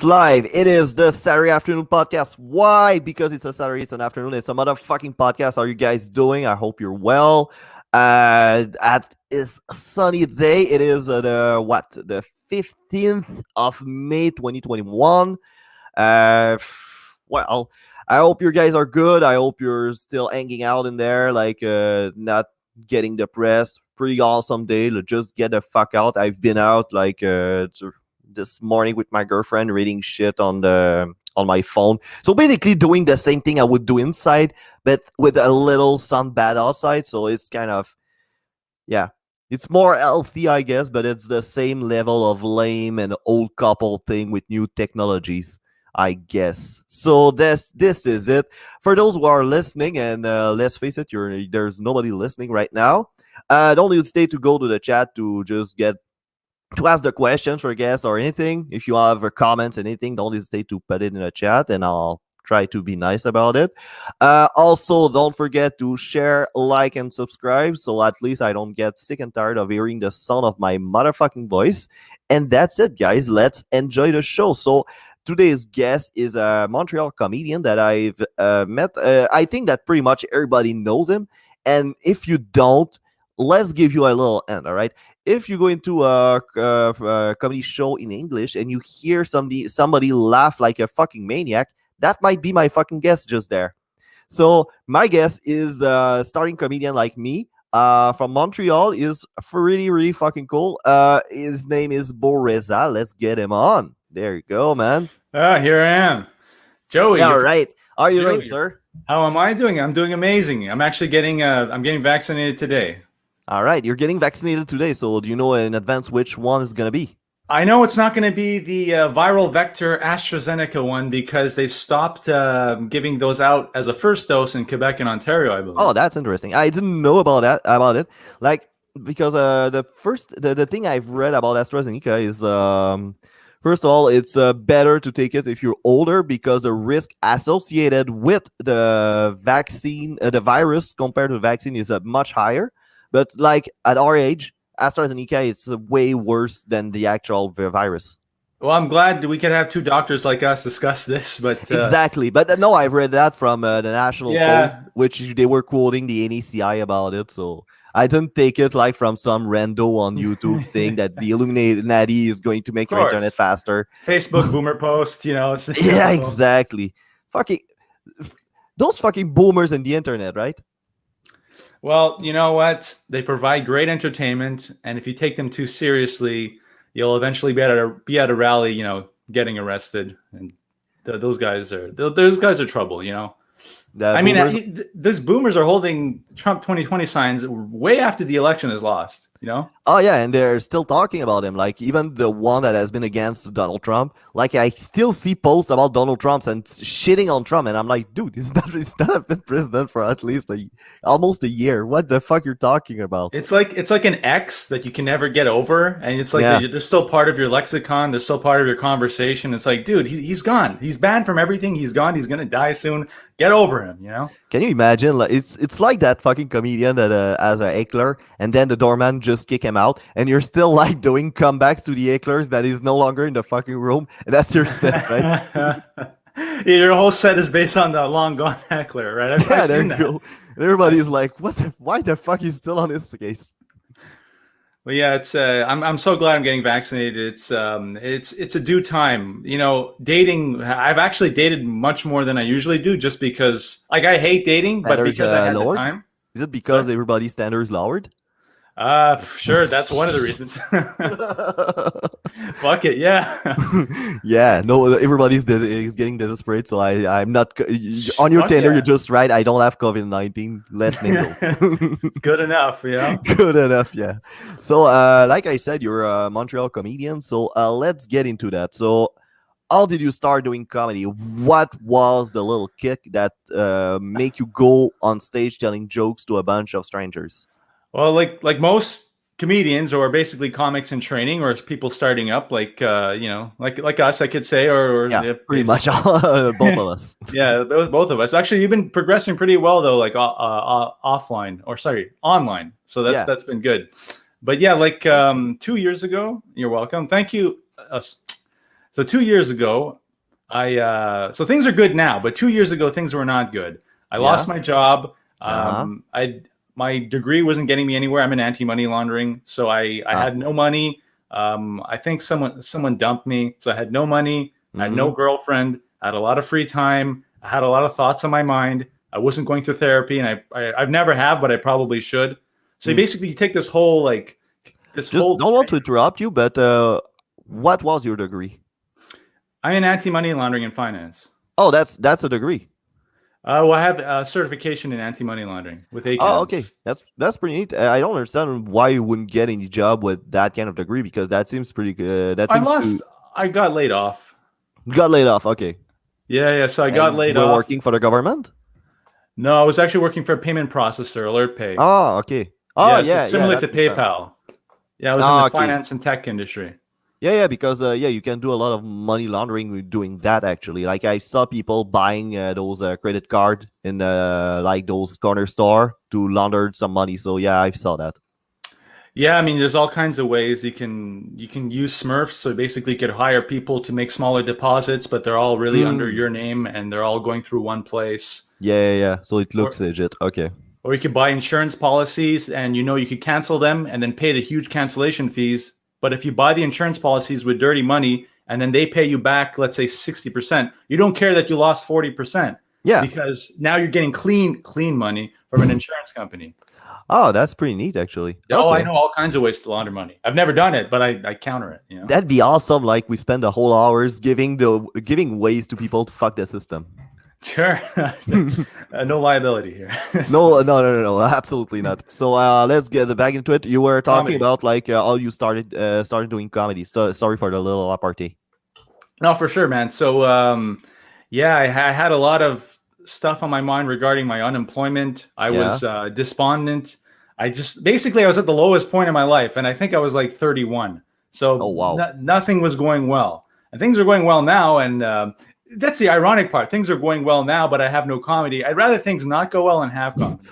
live. It is the Saturday afternoon podcast. Why? Because it's a Saturday, it's an afternoon, it's a motherfucking podcast. How are you guys doing? I hope you're well. At is sunny day. It is the 15th of May 2021. Uh well, I hope you guys are good. I hope you're still hanging out in there, not getting depressed. Pretty awesome day. Just get the fuck out. I've been out this morning with my girlfriend reading shit on my phone. So basically doing the same thing I would do inside, but with a little sun bad outside. So it's kind of it's more healthy, I guess, but it's the same level of lame and old couple thing with new technologies, I guess. So this is it. For those who are listening, and let's face it, there's nobody listening right now. Don't hesitate to go to the chat to just to ask the questions for guests or anything. If you have comments, anything, don't hesitate to put it in the chat, and I'll try to be nice about it. Also, don't forget to share, like, and subscribe, so at least I don't get sick and tired of hearing the sound of my motherfucking voice. And that's it, guys. Let's enjoy the show. So today's guest is a Montreal comedian that I've met. I think that pretty much everybody knows him. And if you don't, let's give you a little end, all right? If you go into a comedy show in English and you hear somebody laugh like a fucking maniac, that might be my fucking guest just there. So my guest is a starting comedian like me from Montreal. Is really, really fucking cool. His name is Bo Reza. Let's get him on. There you go, man. Here I am. Joey. All right. How are you doing, sir? How am I doing? I'm doing amazing. I'm actually getting vaccinated today. All right. You're getting vaccinated today. So do you know in advance which one is going to be? I know it's not going to be the viral vector AstraZeneca one because they've stopped giving those out as a first dose in Quebec and Ontario, I believe. Oh, that's interesting. I didn't know about it. Because the thing I've read about AstraZeneca is first of all, it's better to take it if you're older because the risk associated with the vaccine, the virus compared to the vaccine is much higher. But like at our age, AstraZeneca is way worse than the actual virus. Well, I'm glad we could have two doctors like us discuss this, but exactly. But no, I've read that from the National Post, which they were quoting the NECI about it. So I didn't take it like from some rando on YouTube saying that the Illuminati is going to make your internet faster. Facebook boomer post, yeah, exactly. Those fucking boomers in the internet, right? Well, you know what? They provide great entertainment, and if you take them too seriously, you'll eventually be at a rally, getting arrested. And those guys are trouble, those boomers are holding Trump 2020 signs way after the election is lost, Oh, yeah, and they're still talking about him. Like, even the one that has been against Donald Trump, like, I still see posts about Donald Trump and shitting on Trump, and I'm like, dude, he's not been president for at least almost a year. What the fuck you're talking about? It's like an ex that you can never get over, and it's like they're still part of your lexicon, they're still part of your conversation. It's like, dude, he's gone. He's banned from everything. He's gone. He's gonna die soon. Get over him, Can you imagine? Like, it's like that fucking comedian that has a heckler, and then the doorman just kick him out, and you're still like doing comebacks to the hecklers that is no longer in the fucking room, and that's your set, right? Your whole set is based on the long gone heckler, right? I've seen that. And everybody's like, why the fuck is still on this case? Well, yeah, it's I'm so glad I'm getting vaccinated. It's a due time. Dating. I've actually dated much more than I usually do, just because I hate dating, but because I had the time. Is it because everybody's standards lowered? Sure, that's one of the reasons. Fuck it, yeah. Yeah, no, everybody's getting desperate, so I'm not on your Tinder. You're just right. I don't have COVID-19. Let's mingle. Good enough, Good enough, yeah. So, like I said, you're a Montreal comedian. So, let's get into that. So, how did you start doing comedy? What was the little kick that make you go on stage telling jokes to a bunch of strangers? Well, like most comedians, or basically comics in training, or people starting up, like us, I could say, or pretty much both of us. Yeah, both of us. Actually, you've been progressing pretty well though, like online. So that's been good. But yeah, 2 years ago, you're welcome. Thank you. So 2 years ago, so things are good now, but 2 years ago things were not good. I lost Yeah. my job. Uh-huh. My degree wasn't getting me anywhere. I'm in anti-money laundering, so I Uh, had no money. I think someone dumped me, so I had no money. I had no mm-hmm. girlfriend. I had a lot of free time. I had a lot of thoughts on my mind. I wasn't going through therapy, and I've never have, but I probably should. So you Mm. basically you take this whole this Just whole. don't want to interrupt you, but what was your degree? I'm in anti-money laundering and finance. Oh, that's a degree. Well, I have a certification in anti-money laundering with Oh, okay. ACAMS. That's pretty neat. I don't understand why you wouldn't get any job with that kind of degree because that seems pretty good. That I seems to lost. I got laid off. got laid off. Okay, Yeah, yeah. So I got and you laid were off. working for the government. No, I was actually working for a payment processor, AlertPay. Oh, okay. Oh, Yeah, it's yeah, yeah. similar That to makes sense. PayPal. Yeah, I was in the Ah, okay. finance and tech industry. Yeah, yeah, because yeah, you can do a lot of money laundering with doing that actually. Like I saw people buying those credit card in like those corner store to launder some money. So yeah, I saw that. Yeah, I mean, there's all kinds of ways you can use Smurfs. So basically, you could hire people to make smaller deposits, but they're all really under Mm. your name and they're all going through one place. Yeah, yeah, yeah. So it looks Or legit. Okay. or you could buy insurance policies and you could cancel them and then pay the huge cancellation fees. But if you buy the insurance policies with dirty money and then they pay you back, let's say 60%, you don't care that you lost 40% Yeah. because now you're getting clean money from an insurance company. Oh, that's pretty neat actually. Oh, I Okay. know all kinds of ways to launder money. I've never done it, but I counter it. That'd be awesome. Like we spend the whole hours giving ways to people to fuck the system. Sure. No liability here. No, no, no, no, no, absolutely not. So let's get back into it. You were talking Comedy. about like how you started doing comedy. So sorry for the little apartee. No, for sure, man. So, yeah, I had a lot of stuff on my mind regarding my unemployment. I Yeah. was despondent. I was at the lowest point in my life, and I think I was like 31. Oh So wow. nothing was going well, and things are going well now. And that's the ironic part. Things are going well now, but I have no comedy. I'd rather things not go well and have comedy.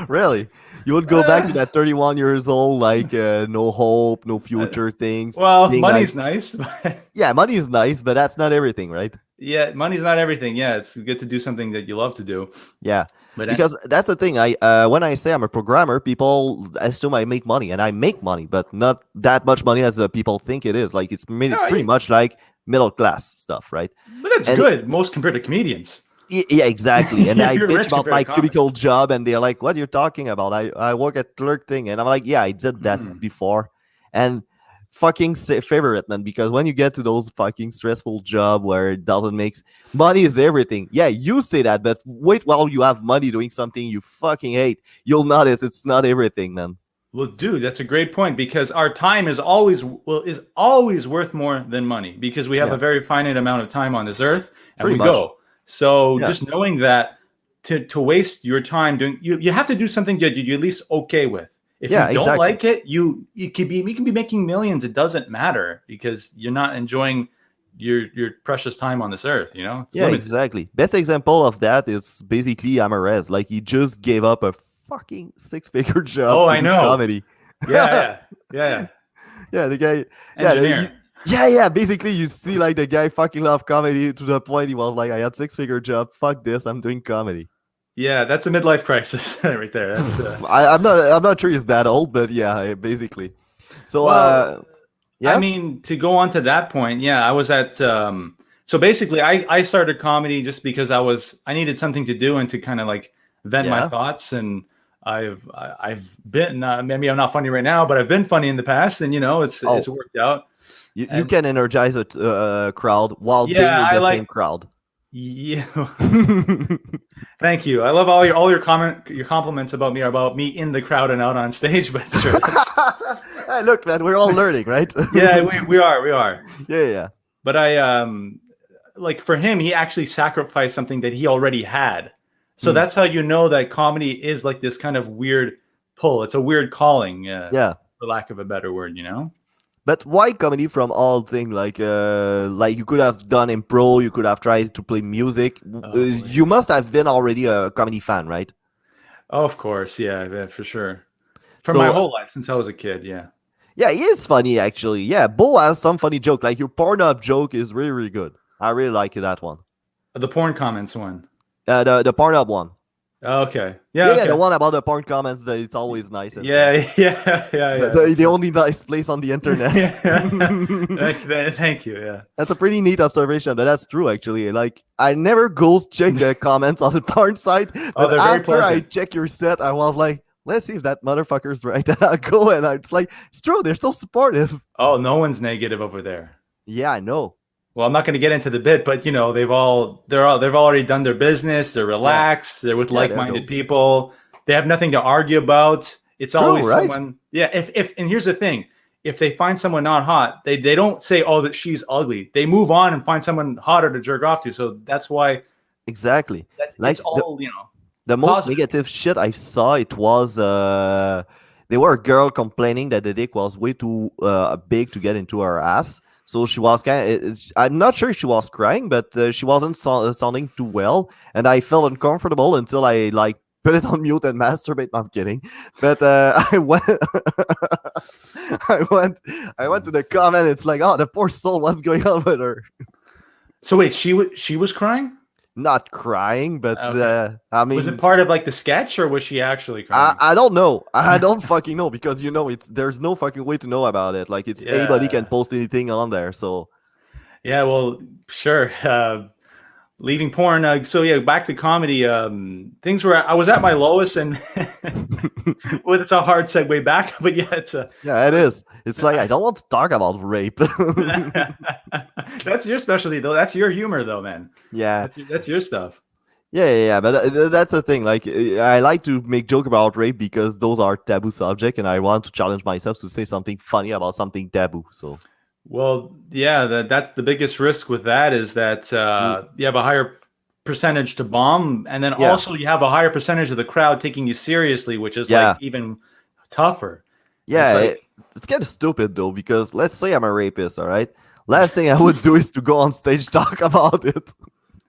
Really? You would go back to that 31 years old, like no hope, no future things, Well, being like, money's nice, but yeah, money is nice, but that's not everything, right? yeah, money's not everything. Yeah, it's good to do something that you love to do. Yeah, But because that's the thing. I when I say I'm a programmer, people assume I make money, and I make money, but not that much money as people think it is. Like it's no, pretty much like middle class stuff, right? but that's And good. Most compared to comedians. yeah, exactly. And Yeah, I you're bitch rich about compared my to comics. cubicle job, and they're like, "What are you talking about? I work at clerk thing," and I'm like, "Yeah, I did that Mhm. before." And fucking favorite man, because when you get to those fucking stressful job where it doesn't make money is everything. Yeah, you say that, but wait while you have money doing something you fucking hate, you'll notice it's not everything, man. Well, dude, that's a great point because our time is always worth more than money because we have Yeah, a very finite amount of time on this earth and pretty we much. go. So Yeah, just knowing that to waste your time doing you have to do something that you're at least okay with. If you yeah, don't exactly. like it, you can be making millions. It doesn't matter because you're not enjoying your precious time on this earth. It's Yeah, limited. exactly. Best example of that is basically Amarez. Like he just gave up a fucking six-figure job Oh, to I do know. comedy. Yeah, yeah, yeah. Yeah, the guy. Yeah, Engineer. yeah, yeah. Basically, you see, like the guy fucking love comedy to the point he was like, "I had six-figure job. Fuck this. I'm doing comedy." Yeah, that's a midlife crisis right there. That's I'm not sure he's that old, but yeah, basically. So, well, I yeah, mean, to go on to that point, yeah, I was at so basically I started comedy just because I needed something to do and to kind of like vent my yeah. thoughts and I've been maybe I'm not funny right now, but I've been funny in the past and it's Oh, worked out. you And can energize a crowd while being yeah, in I the like same crowd. yeah. Thank you. I love all your your compliments about me in the crowd and out on stage, but sure. Hey, look, man, we're all learning, right? Yeah, we are. Yeah, yeah. But I like for him, he actually sacrificed something that he already had. So Hmm. that's how you know that comedy is like this kind of weird pull. It's a weird calling, Yeah. for lack of a better word. But why comedy from all thing? Like you could have done improv, you could have tried to play music. Oh boy. You must have been already a comedy fan, right? Oh, of course, yeah, for sure. For my So whole life since I was a kid, yeah. Yeah, he is funny actually. Yeah, Bo has some funny joke. Like your Pornhub joke is really really good. I really like that one. The porn comments one. The Pornhub one. Okay. Yeah, Yeah. yeah, the Okay. one about the porn comments that it's always nice and Yeah. funny. Yeah. Yeah. The, Yeah. the, That's the right. only nice place on the internet. Yeah. Thank you. Yeah. That's a pretty neat observation, but that's true actually. Like I never ghost check the comments on the porn site, Oh, but they're very after I pleasant. check your set, I was like, let's see if that motherfucker's right. And I go and it's like, it's true, they're so supportive. Oh, no one's negative over there. Yeah, I know. Well, I'm not going to get into the bit, but they've already done their business. They're Yeah. relaxed. They're with Yeah, they're like-minded dope. people. They have nothing to argue about. It's True, always right? someone. Yeah. If and here's the thing: if they find someone not hot, they don't say, "Oh, that she's ugly." They move on and find someone hotter to jerk off to. So that's why Exactly. it's Like all the most positive. negative shit I saw it was there were a girl complaining that the dick was way too big to get into her ass. So she was kind of. I'm not sure if she was crying, but she wasn't sounding too well, and I felt uncomfortable until I like put it on mute and masturbate. No, I'm kidding, but I went. I went. I went to the comment. It's like, oh, the poor soul. What's going on with her? So wait, she was crying. Not crying, but Okay. I Was it mean, part of like the sketch, or was she actually I, crying? I don't know. I don't fucking know because it's there's no fucking way to know about it. Like it's anybody can Yeah. post anything on there. So Yeah. Well, sure. Leaving porn. So yeah, back to comedy. Things were I was at my lowest, and well, it's a hard segue back, but yeah, it's a. yeah, it is. It's like I don't want to talk about rape. That's your specialty, though. That's your humor, though, man. Yeah, That's your stuff. yeah. But that's the thing. Like I like to make joke about rape because those are taboo subject, and I want to challenge myself to say something funny about something taboo. So Well, yeah, that's the biggest risk with that is that mm, you have a higher percentage to bomb, and then yeah, also you have a higher percentage of the crowd taking you seriously, which is like yeah, even tougher. It's yeah. like It's kind of stupid though because let's say I'm a rapist. All right. Last thing I would do is to go on stage talk about it.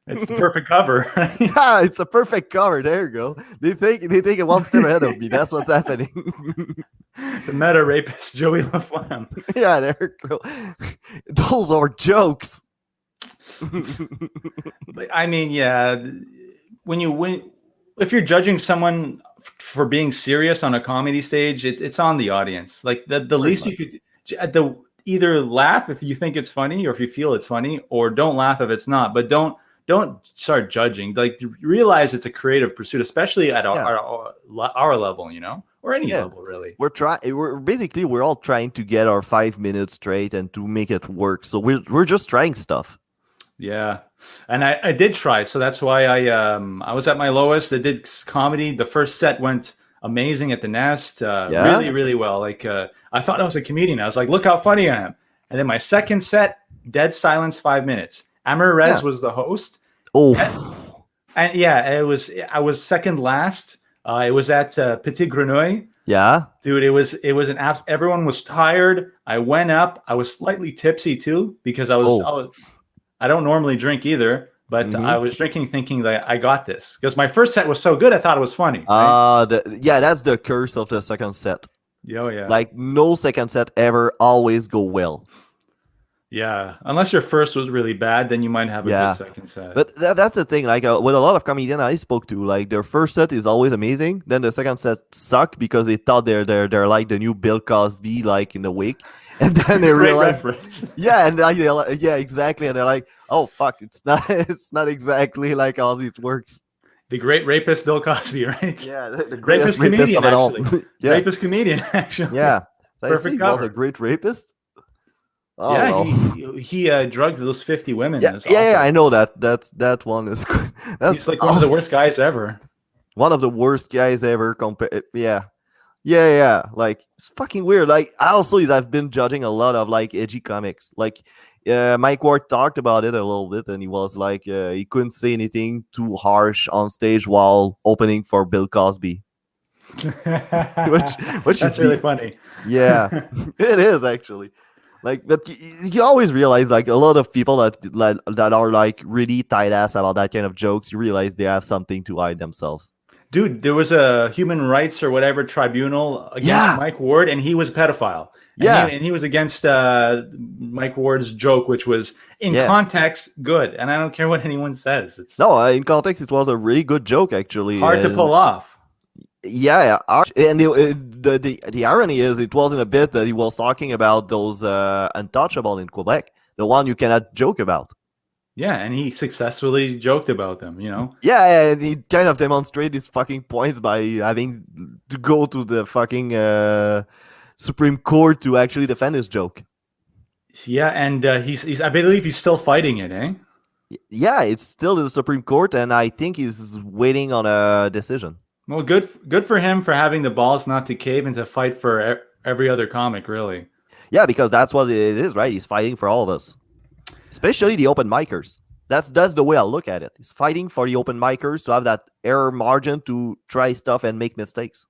it's the perfect cover. Right? Yeah, it's a perfect cover. There you go. They think it one step ahead of me. That's what's happening. The meta rapist Joey LaFlamme. Yeah, there you go. Those are jokes. But I mean, yeah, when if you're judging someone for being serious on a comedy stage, it's on the audience. Like the Pretty least much. you could the either laugh if you think it's funny or if you feel it's funny, or don't laugh if it's not. But don't start judging. Like realize it's a creative pursuit, especially at Yeah, our level, or any yeah. level really. We're all trying to get our 5 minutes straight and to make it work. So we're just trying stuff. Yeah, and I did try, so that's why I was at my lowest. I did comedy. The first set went amazing at the Nest, Yeah, really really well. Like I thought I was a comedian. I was like, look how funny I am. And then my second set, dead silence, 5 minutes. Amir yeah. Rez was the host, Oh, and yeah, I was second last. It was at Petit Grenouille. yeah. Dude, it was an abs. Everyone was tired. I went up. I was slightly tipsy too because Oh, I don't normally drink either, but mm-hmm. I was drinking thinking that I got this because my first set was so good. I thought it was funny, right? Yeah. That's the curse of the second set. Yeah, yeah, Like no second set ever always go well. yeah. Unless your first was really bad, then you might have a good Yeah. second set. But that's the thing. Like with a lot of comedians I spoke to, like their first set is always amazing. Then the second set suck because they thought they're like the new Bill Cosby, like in the week, and then they Great realize, reference. yeah, and like, yeah, exactly, and they're like, oh fuck, it's not, it's not exactly like how it works. The great rapist Bill Cosby, right? Yeah, the greatest Rapist rapist comedian, of it all. actually. Yeah, Rapist comedian, actually. yeah. So I say Perfect he was a cover. great rapist. Oh Yeah, well. he drugged those 50 women Yeah, as yeah, offer. I know that. That one is He's that's like one of the awesome. worst guys ever. One of the worst guys ever. Yeah, yeah. Like it's fucking weird. Like I also is I've been judging a lot of like edgy comics. Like Mike Ward talked about it a little bit, and he was like he couldn't say anything too harsh on stage while opening for Bill Cosby, which which is That's really the funny. yeah, it is actually. Like, but you always realize like a lot of people that are like really tight ass about that kind of jokes. You realize they have something to hide themselves. Dude, there was a human rights or whatever tribunal against Yeah, Mike Ward, and he was a pedophile. Yeah, and he was against Mike Ward's joke, which was in yeah. context good, and I don't care what anyone says. It's No, in context, it was a really good joke, actually. hard to pull off. Yeah, and the irony is, it wasn't a bit that he was talking about those untouchable in Quebec, the one you cannot joke about. Yeah, and he successfully joked about them. You know. Yeah, and he kind of demonstrated his fucking points by having to go to the fucking Supreme Court to actually defend his joke. Yeah, and he's I believe he's still fighting it, eh? Yeah, it's still in the Supreme Court, and I think he's waiting on a decision. Well, good for him for having the balls not to cave and to fight for every other comic, really. Yeah, because that's what it is, right? He's fighting for all of us, especially the open micers. That's the way I look at it. He's fighting for the open micers to have that error margin to try stuff and make mistakes.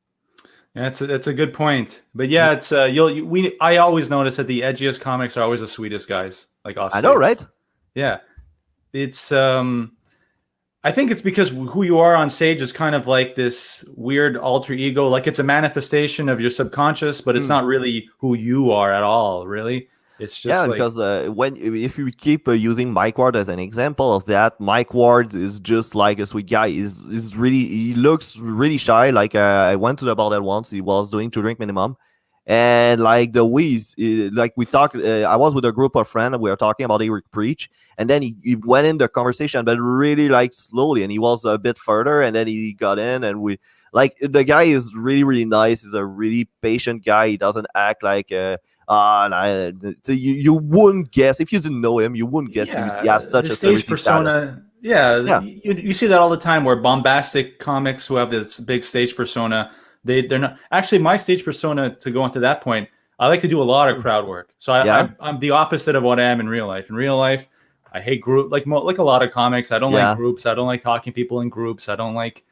Yeah, that's a good point. But yeah, it's I always notice that the edgiest comics are always the sweetest guys, like off I stage. know, right? Yeah, it's I think it's because who you are on stage is kind of like this weird alter ego. Like it's a manifestation of your subconscious, but it's not really who you are at all, really. It's just yeah, because if you keep using Mike Ward as an example of that, Mike Ward is just like a sweet guy. He looks really shy. Like I went to the bar that once. He was doing 2 drink minimum, and like the wheeze, like we talked. I was with a group of friends. We were talking about Eric Preach, and then he went in the conversation, but really like slowly, and he was a bit further, and then he got in, and we like the guy is really really nice. He's a really patient guy. He doesn't act like. So you wouldn't guess if you didn't know him. You wouldn't guess he has such a stage persona. Status. Yeah. You see that all the time where bombastic comics who have this big stage persona, they're not actually my stage persona. To go into that point, I like to do a lot of crowd work. So I'm the opposite of what I am in real life. In real life, I hate group like a lot of comics. I don't like groups. I don't like talking to people in groups. I don't like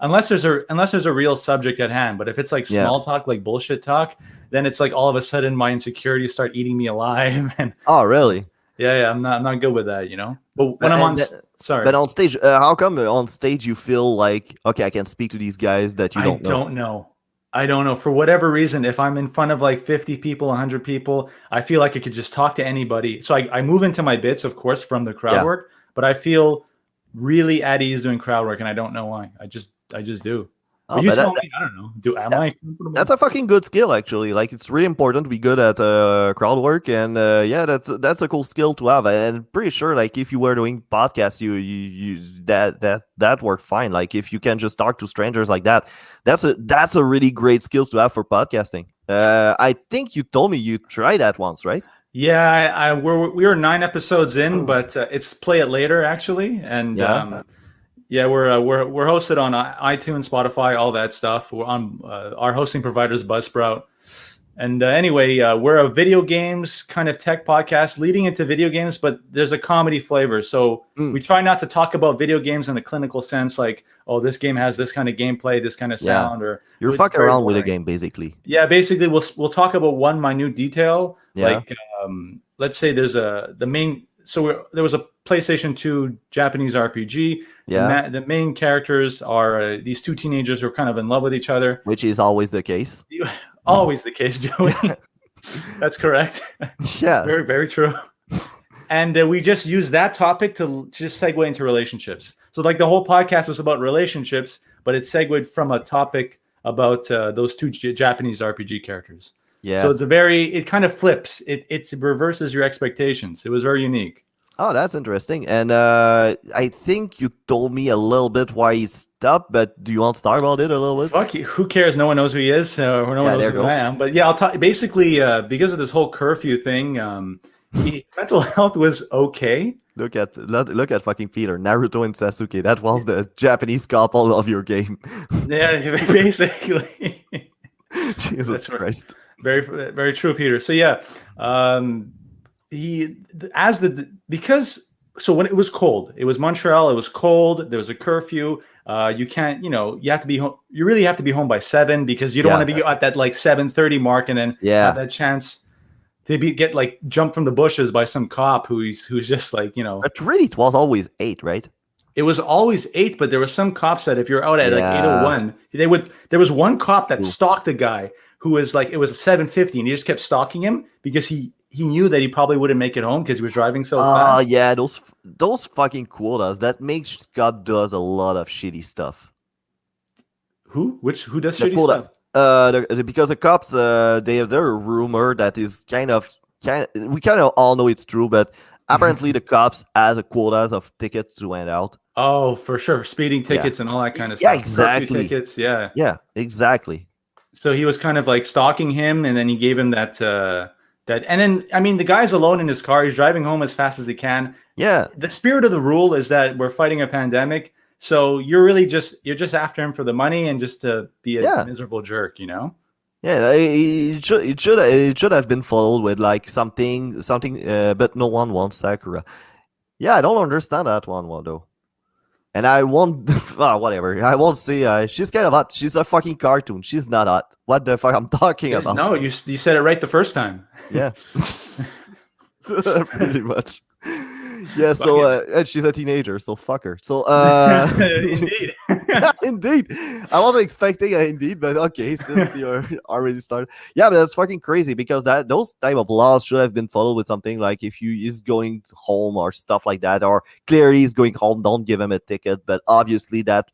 unless there's a real subject at hand. But if it's like small talk, like bullshit talk, then it's like all of a sudden my insecurities start eating me alive. And oh, really? Yeah, I'm not good with that, you know. But when I'm on, sorry. But on stage, how come on stage you feel like okay, I can speak to these guys that you don't know? I don't know. For whatever reason, if I'm in front of like 50 people, 100 people, I feel like I could just talk to anybody. So I move into my bits, of course, from the crowd work, but I feel really at ease doing crowd work, and I don't know why. I just do. Oh, you tell me. I don't know. That's a fucking good skill, actually. Like it's really important to be good at crowd work, and that's a cool skill to have. And I'm pretty sure, like if you were doing podcasts, you that worked fine. Like if you can just talk to strangers like that, that's a really great skills to have for podcasting. I think you told me you tried that once, right? Yeah, we were 9 episodes in, but it's play it later actually, and yeah, we're hosted on iTunes, Spotify, all that stuff. We're on our hosting providers, Buzzsprout. And anyway, we're a video games kind of tech podcast leading into video games, but there's a comedy flavor. So we try not to talk about video games in a clinical sense, like, oh, this game has this kind of gameplay, this kind of sound, or you're fucking around with a game, basically. Yeah, basically, we'll talk about one minute detail, like let's say there's the main. So there was a PlayStation 2 Japanese RPG. Yeah. The main characters are these 2 teenagers who are kind of in love with each other. Which is always the case. Always the case, Joey. That's correct. Yeah. Very, very true. And we just use that topic to just segue into relationships. So like the whole podcast was about relationships, but it segued from a topic about those 2 Japanese RPG characters. Yeah. So it kind of flips. It reverses your expectations. It was very unique. Oh, that's interesting. And I think you told me a little bit why he stopped, but do you want to talk about it a little bit? Fuck you. Who cares? No one knows who he is, or no one knows who I am. But yeah, I'll talk. Basically, because of this whole curfew thing, mental health was okay. Look at fucking Peter, Naruto and Sasuke. That was the Japanese couple of your game. Yeah, basically. Jesus Christ. Very, very true, Peter. So yeah, so when it was cold, it was Montreal. It was cold. There was a curfew. You can't, you have to be home. You really have to be home by 7 because you don't want to be at that like 7:30 mark and then have that chance to get like jumped from the bushes by some cop who's just like But really, it was always 8, right? It was always 8, but there were some cops that if you're out at like 8:01, there was one cop that stalked a guy who was like, it was 7:50, and he just kept stalking him because he knew that he probably wouldn't make it home because he was driving so Oh fast. yeah, those fucking quotas. That makes Scott does a lot of shitty stuff. Who does The shitty stuff? quotas. Because the cops, there's a rumor that is we kind of all know it's true, but apparently the cops has a quotas of tickets to hand out. Oh, for sure. Speeding Yeah, tickets and all that kind of yeah, stuff. Curfew exactly. tickets. Yeah. Yeah, exactly. So he was kind of like stalking him, and then he gave him that. And then, I mean, the guy's alone in his car. He's driving home as fast as he can. Yeah, The spirit of the rule is that we're fighting a pandemic. So you're just after him for the money and just to be a yeah, miserable jerk, you know? yeah. It should have been followed with like something. But no one wants Sakura. Yeah, I don't understand that one though. And I won't, whatever. I won't say she's kind of hot. She's a fucking cartoon. She's not hot. What the fuck I'm talking about? No, you said it right the first time. Yeah, pretty much. Yeah. So and she's a teenager, so fuck her. So Indeed. indeed, I wasn't expecting a indeed, but okay, since you're already started, yeah, but that's fucking crazy because that those type of laws should have been followed with something like if you is going home or stuff like that, or clearly he's going home, don't give him a ticket. But obviously that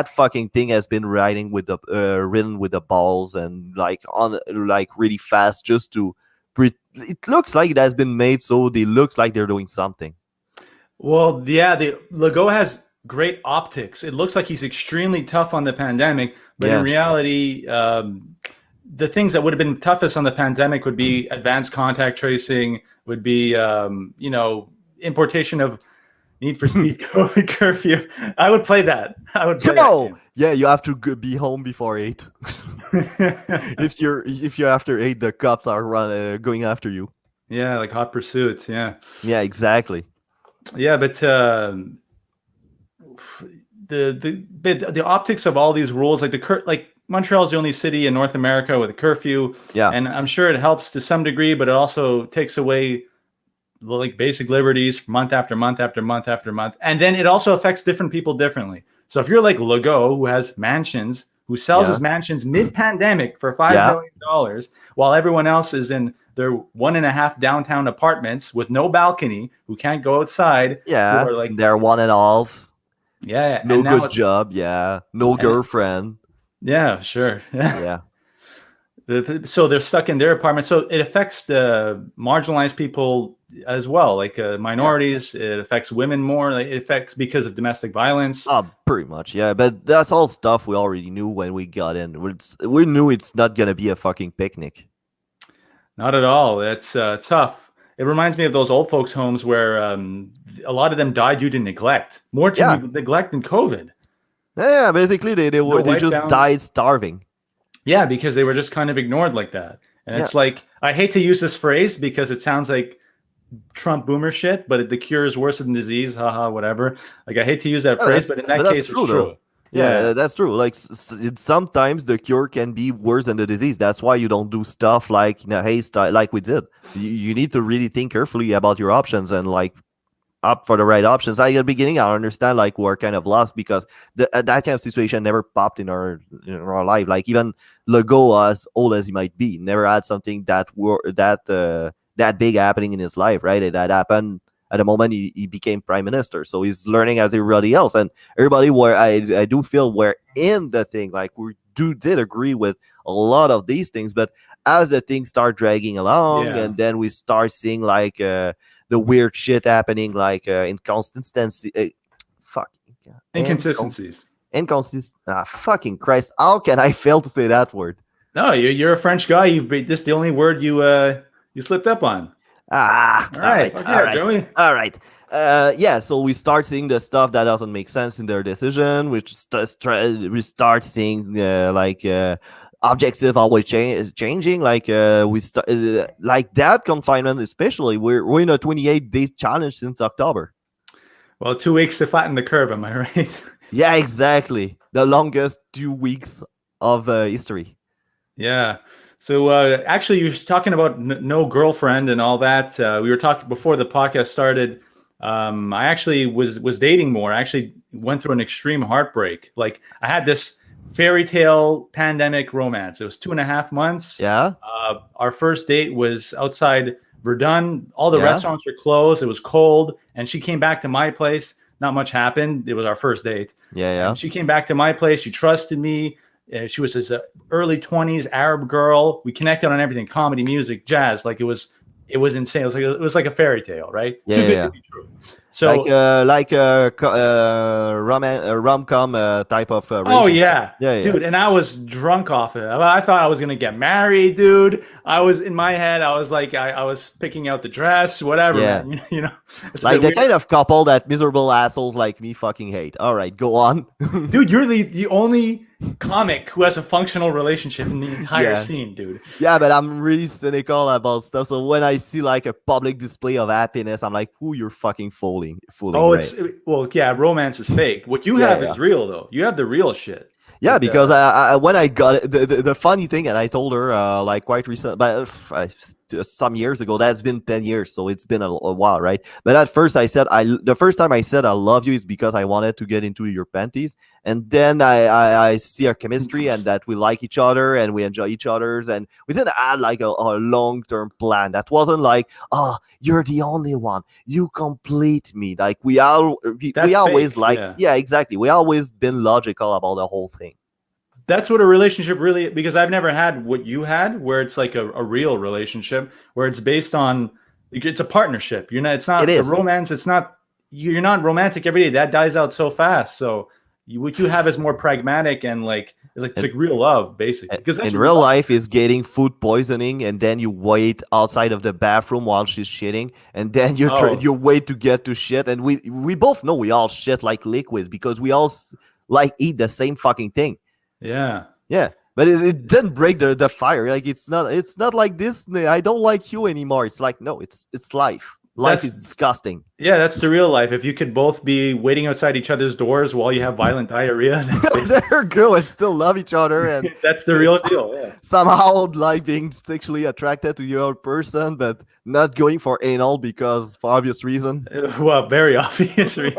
fucking thing has been ridden with the balls and like on like really fast just to. It looks like it has been made so it looks like they're doing something. Well, yeah, the Legault has great optics. It looks like he's extremely tough on the pandemic, but in Yeah. reality, the things that would have been toughest on the pandemic would be advanced contact tracing, would be importation of Need for Speed curfew. I would play that. I would play that No, game. yeah, you have to be home before 8. If you're after 8, the cops are going after you. Yeah, like Hot Pursuit. Yeah, Yeah, exactly. yeah, but the optics of all these rules, like like Montreal's the only city in North America with a curfew, Yeah, and I'm sure it helps to some degree, but it also takes away like basic liberties month after month after month after month, and then it also affects different people differently. So if you're like Legault, who has mansions, who sells yeah, his mansions mid-pandemic for $5 million, while everyone else is in their 1.5 downtown apartments with no balcony, who can't go outside, who yeah. are like, They're 1.5. yeah, No and now good job. Yeah, no and girlfriend. yeah, sure. Yeah, So they're stuck in their apartment. So it affects the marginalized people as well, like yeah. minorities. It affects women more. Like, it affects because of domestic violence. Pretty much. Yeah, but that's all stuff we already knew when we got in. We knew it's not gonna be a fucking picnic. Not at all. It's tough. It reminds me of those old folks' homes where a lot of them died due to neglect, more to Yeah, neglect than COVID. yeah. Basically, No they wipe just downs. died starving. Yeah, because they were just kind of ignored like that. And Yeah. it's like, I hate to use this phrase because it sounds like Trump boomer shit, but the cure is worse than disease, haha, whatever. Like, I hate to use that Oh, phrase, but in that that's case, it's true though. true. Yeah, Yeah. that's true. Like sometimes the cure can be worse than the disease. That's why you don't do stuff like in a haste like we did. You need to really think carefully about your options and like up for the right options. Like at the beginning, I understand like we're kind of lost because that kind of situation never popped in our life. Like even Legault, as old as he might be, never had something that big happening in his life. Right, that happened at the moment he became prime minister. So he's learning as everybody else, and everybody. Where I do feel we're in the thing. Like we did agree with a lot of these things, but as the things start dragging along, Yeah. and then we start seeing like. The weird shit happening, like inconsistency. Fuck. Inconsistencies. Fucking Christ. How can I fail to say that word? No, you're a French guy. This is the only word you slipped up on. All All right. right. Okay, All right. Joey. All right. Yeah, so we start seeing the stuff that doesn't make sense in their decision. We start seeing objective always changing. Like like that confinement, especially. We're in a 28-day challenge since October. Well, 2 weeks to flatten the curve. Am I right? Yeah, exactly. The longest 2 weeks of history. Yeah. So actually, you were talking about no girlfriend and all that. We were talking before the podcast started. I actually was dating more. I actually went through an extreme heartbreak. Like I had this fairy tale pandemic romance. It was 2.5 months. Yeah, Our first date was outside Verdun. All the yeah, restaurants were closed. It was cold, and she came back to my place. Not much happened. It was our first date, yeah, yeah. and she came back to my place. She trusted me. She was his early 20s Arab girl. We connected on everything: comedy, music, jazz. Like it was insane. It was like a fairy tale, right? Yeah, Too yeah, good to yeah. be true. So, Rom com type of oh relationship. yeah, Yeah, yeah. dude, and I was drunk off it. I thought I was gonna get married, dude. I was in my head. I was like, I was picking out the dress, whatever, Yeah. man. You know, it's a Like bit the weird, kind of couple that miserable assholes like me fucking hate. All right, go on. dude. You're the only comic who has a functional relationship in the entire Yeah. scene, dude. Yeah, but I'm really cynical about stuff. So when I see like a public display of happiness, I'm like, "Ooh, you're fucking fooling, Oh, right?" well, yeah. Romance is fake. What you Yeah, have yeah. is real, though. You have the real shit. Yeah, Like, because when I got it, the funny thing, and I told her like quite recent, but some years ago. That's been 10 years, so it's been a while, right? But at first, I said the first time I said I love you is because I wanted to get into your panties, and then I see our chemistry and that we like each other and we enjoy each other's, and we didn't add like a long term plan. That wasn't like, oh, you're the only one, you complete me. Like we that's always fake. like, Yeah. yeah, exactly. We always been logical about the whole thing. That's what a relationship really, because I've never had what you had, where it's like a real relationship where it's based on, it's a partnership. You're not, it's It not the is. romance. It's not, you're not romantic every day. That dies out so fast. So what you have is more pragmatic and like it's And like real love, basically, because that's in what we real love. life is getting food poisoning and then you wait outside of the bathroom while she's shitting and then Oh, you wait to get to shit, and we both know we all shit like liquids because we all like eat the same fucking thing. yeah. Yeah, but it didn't break the fire. Like it's not like this. I don't like you anymore. It's like, no, it's life. Life is That's, disgusting. yeah, that's the real life. If you could both be waiting outside each other's doors while you have violent diarrhea, that's basically, They're good and still love each other and that's the real deal. Yeah. somehow like being sexually attracted to the other person, but not going for anal because for obvious reason. Well, very obvious reason,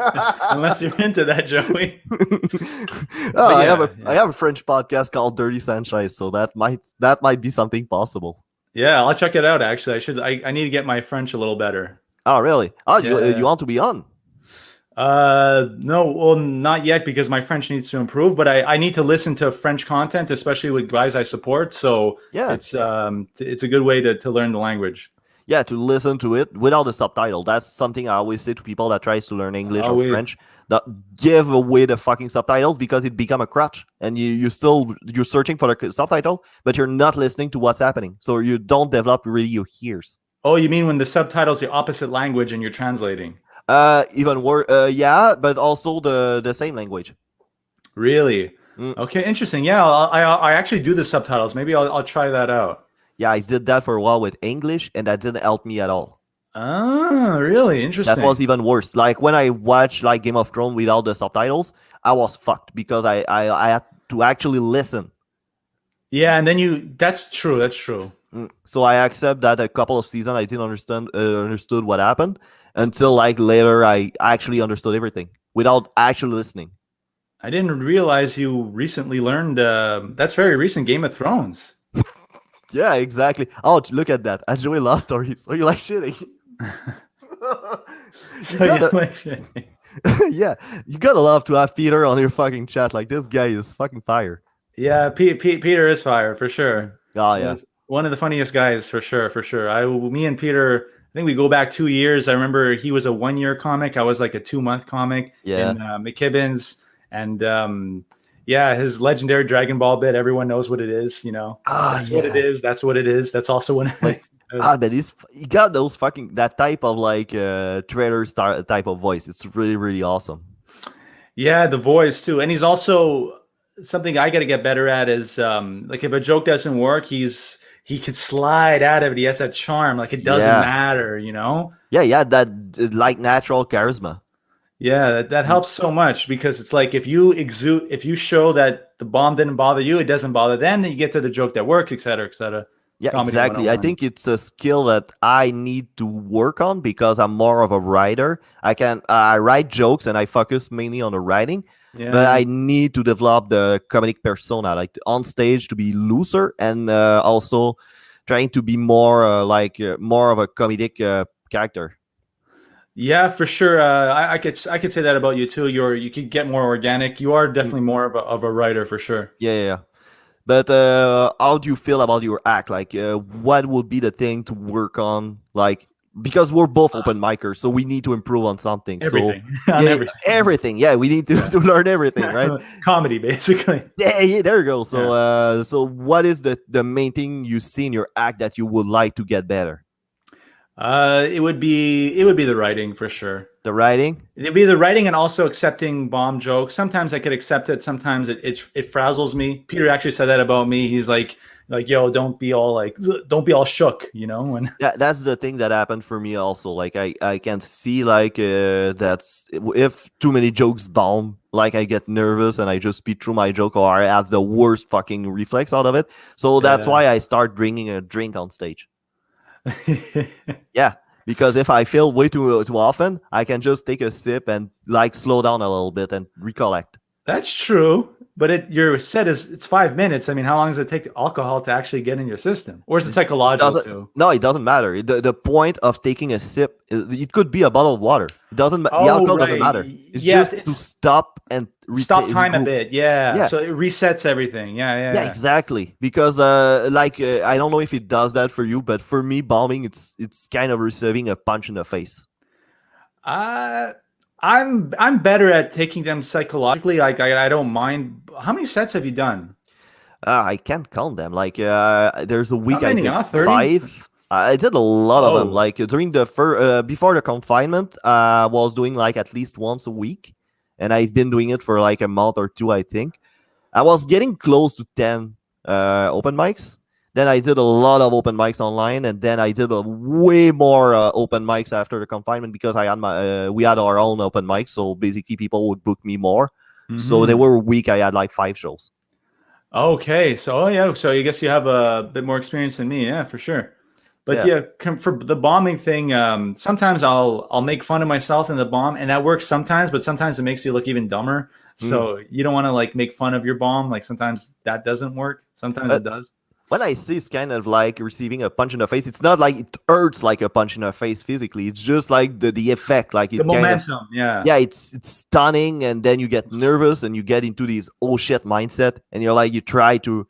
unless you're into that, Joey. Oh, But I have a yeah, I yeah, have a French podcast called Dirty Sanchez, so that might be something possible. yeah. I'll check it out. Actually, I should. I need to get my French a little better. Oh, really? Oh, you Yeah. want to be on? No, well, not yet because my French needs to improve. But I need to listen to French content, especially with guys I support. So Yeah, it's a good way to learn the language. yeah. To listen to it without the subtitle. That's something I always say to people that tries to learn English Oh, or we. French. That give away the fucking subtitles because it become a crutch, and you're searching for the subtitle, but you're not listening to what's happening, so you don't develop really your ears. Oh, you mean when the subtitles the opposite language and you're translating? Even worse. Yeah, but also the same language. Really? Mm. Okay, interesting. Yeah, I actually do the subtitles. Maybe I'll try that out. Yeah, I did that for a while with English, and that didn't help me at all. Ah, really That was interesting. even worse. Like when I watched like Game of Thrones without the subtitles, I was fucked because I had to actually listen. Yeah, and then you. That's true. That's true. So I accept that a couple of seasons I didn't understood what happened until like later I actually understood everything without actually listening. I didn't realize you recently learned. That's very recent. Game of Thrones. Yeah, exactly. Oh, look at that! I enjoy love stories. So you like shitting? You So yeah, gotta, yeah, you gotta love to have Peter on your fucking chat. Like this guy is fucking fire. yeah. Peter is fire for sure. Oh yeah, Yes, one of the funniest guys for sure. For sure. Me and Peter. I think we go back 2 years. I remember he was a 1 year comic. I was like a 2 month comic yeah. in McKibbin's, and yeah, his legendary Dragon Ball bit. Everyone knows what it is. You know, Ah that's what it yeah. is. That's what it is. That's also when Like but he got those fucking that type of like trailer star type of voice. It's really awesome. Yeah, the voice too. And he's also something I got to get better at is like if a joke doesn't work, he could slide out of it. He has that charm. Like it doesn't Yeah, matter, you know? yeah. That like natural charisma. Yeah, that Mm. helps so much because it's like if you show that the bomb didn't bother you, it doesn't bother them, then you get to the joke that works, et cetera, et cetera. Yeah, Comedy exactly. I 101. think it's a skill that I need to work on because I'm more of a writer. I write jokes and I focus mainly on the writing, but Yeah. I need to develop the comedic persona, like on stage to be looser and also trying to be more more of a comedic character. Yeah, for sure. I could say that about you too. You could get more organic. You are Mm, definitely more of a writer for sure. yeah, yeah, yeah. But how do you feel about your act? Like, what would be the thing to work on? Like, because we're both open micers, so we need to improve on something. So, Everything on yeah, everything. everything. Yeah, we need to, Yeah. to learn everything, right? Comedy, basically. Yeah, yeah, there you go. So, Yeah. what is the main thing you see in your act that you would like to get better? It would be the writing for sure. The writing. It'd be the writing and also accepting bomb jokes. Sometimes I could accept it. Sometimes it frazzles me. Peter actually said that about me. He's like yo, don't be all shook, When Yeah, that's the thing that happened for me also. Like I can see like that's if too many jokes bomb, like I get nervous and I just speed through my joke or I have the worst fucking reflex out of it. So that's yeah. why I start bringing a drink on stage. Yeah, because if I feel way too often, I can just take a sip and like slow down a little bit and recollect. That's true. But your set is it's 5 minutes. I mean, how long does it take alcohol to actually get in your system, or is it psychological Doesn't too? No, it doesn't matter. The point of taking a sip, it could be a bottle of water. It doesn't the Oh, alcohol doesn't right. matter. It's Yes, just to it's stop and stop time a regroup. bit. Yeah, Yeah, so it resets everything. Yeah, yeah, yeah, yeah. exactly. Because I don't know if it does that for you, but for me, bombing, it's kind of receiving a punch in the face. Uh, I'm better at taking them psychologically. Like I don't mind. How many sets have you done? I can't count them. Like there's a How week I many? did 30? 5. I did a lot of them. Oh. Like during the before the confinement, I was doing like at least once a week, and I've been doing it for like a month or two, I think. I was getting close to 10 open mics. Then I did a lot of open mics online, and then I did a way more open mics after the confinement because I had we had our own open mics, so basically people would book me more. So there Hmm. were a week I had like 5 shows. Okay. So, oh yeah. So I guess you have a bit more experience than me. Yeah, for sure. But Yeah. yeah, for the bombing thing, sometimes I'll make fun of myself in the bomb, and that works sometimes. But sometimes it makes you look even dumber. Mm. So you don't want to like make fun of your bomb. Like sometimes that doesn't work. Sometimes it But does. when I see it's kind of like receiving a punch in the face, it's not like it hurts like a punch in the face physically. It's just like the effect, like The it kind of momentum. Yeah. yeah, it's stunning, and then you get nervous and you get into this oh shit mindset, and you're like you try to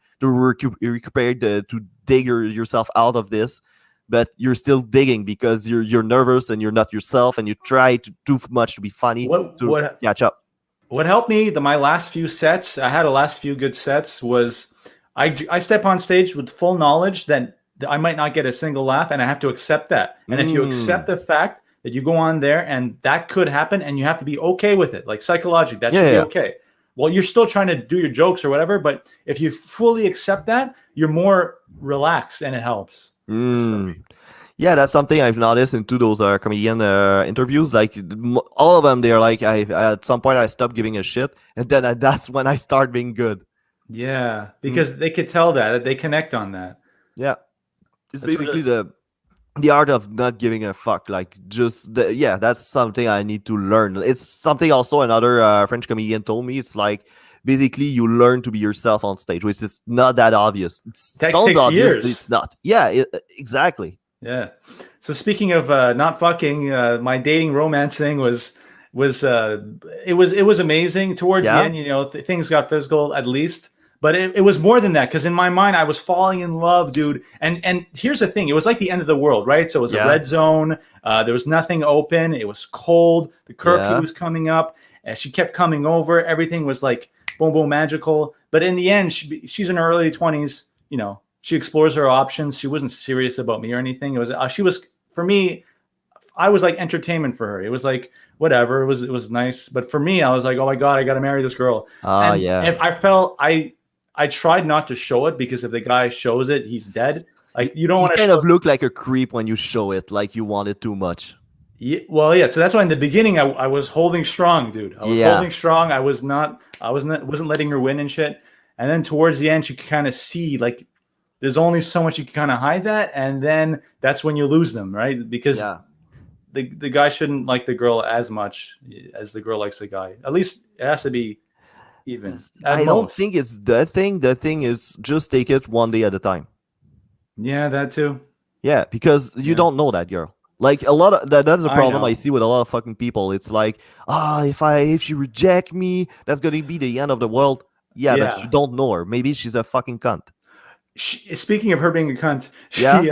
recuperate to dig yourself out of this, but you're still digging because you're nervous and you're not yourself, and you try to too much to be funny What to what catch up. what helped me my last few sets, I had a last few good sets, was I step on stage with full knowledge that I might not get a single laugh, and I have to accept that. And if you accept Mm. the fact that you go on there and that could happen, and you have to be okay with it, like psychologically that Yeah, should yeah, be yeah. okay. Well, you're still trying to do your jokes or whatever, but if you fully accept that, you're more relaxed, and it helps, at least for me. Mm. Yeah, that's something I've noticed into those comedian interviews. Like all of them, they're like, I at some point I stopped giving a shit, and then that's when I start being good. Yeah, Mm. because they could tell that they connect on that. Yeah, it's That's basically really the art of not giving a fuck. Like yeah, that's something I need to learn. It's something also another French comedian told me. It's like basically you learn to be yourself on stage, which is not that obvious. It tech sounds takes obvious, but years. it's not. Yeah, exactly. Yeah. So speaking of not fucking, my dating romance thing was it was amazing towards the Yeah. end. Things got physical at least, but it was more than that because in my mind I was falling in love, dude. And here's the thing: it was like the end of the world, right? So it was a Yeah. red zone. There was nothing open. It was cold. The curfew Yeah. was coming up, and she kept coming over. Everything was like boom, boom, magical. But in the end, she's in her early 20s. She explores her options. She wasn't serious about me or anything. It was she was for me. I was like entertainment for her. It was like whatever. It was nice, but for me, I was like, oh my god, I got to marry this girl. Ah, And yeah. if I felt I tried not to show it because if the guy shows it, he's dead. You, Like you don't you want to kind show. of look like a creep when you show it, like you want it too much. Yeah, well, yeah. So that's why in the beginning I was holding strong, dude. I was Yeah. holding strong. I was not. I wasn't letting her win and shit. And then towards the end, you could kind of see like there's only so much you can kind of hide that, and then that's when you lose them, right? Because Yeah. the guy shouldn't like the girl as much as the girl likes the guy. At least it has to be even at I don't most. think it's the thing. The thing is just take it one day at a time. Yeah, that too. Yeah, because you Yeah, don't know that girl. Like a lot of that's the I problem I know. see with a lot of fucking people. It's like, if she reject me, that's gonna be the end of the world. Yeah, but you Yeah. don't know her. Maybe she's a fucking cunt. Speaking of her being a cunt, Yeah. she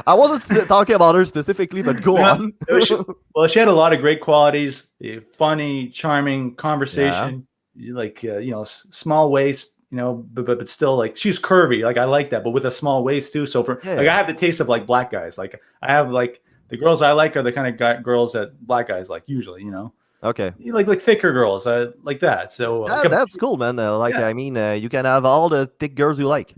I wasn't talking about her specifically, but go no, on. well, she had a lot of great qualities: funny, charming, Yeah. conversation, like small waist, but still like she's curvy. Like I like that, but with a small waist too. So for Yeah, like I yeah. have the taste of like black guys. Like I have like the girls I like are the kind of girls that black guys like usually. Okay. You like thicker girls, like that. So That's cool, man. Like, yeah. I mean, you can have all the thick girls you like.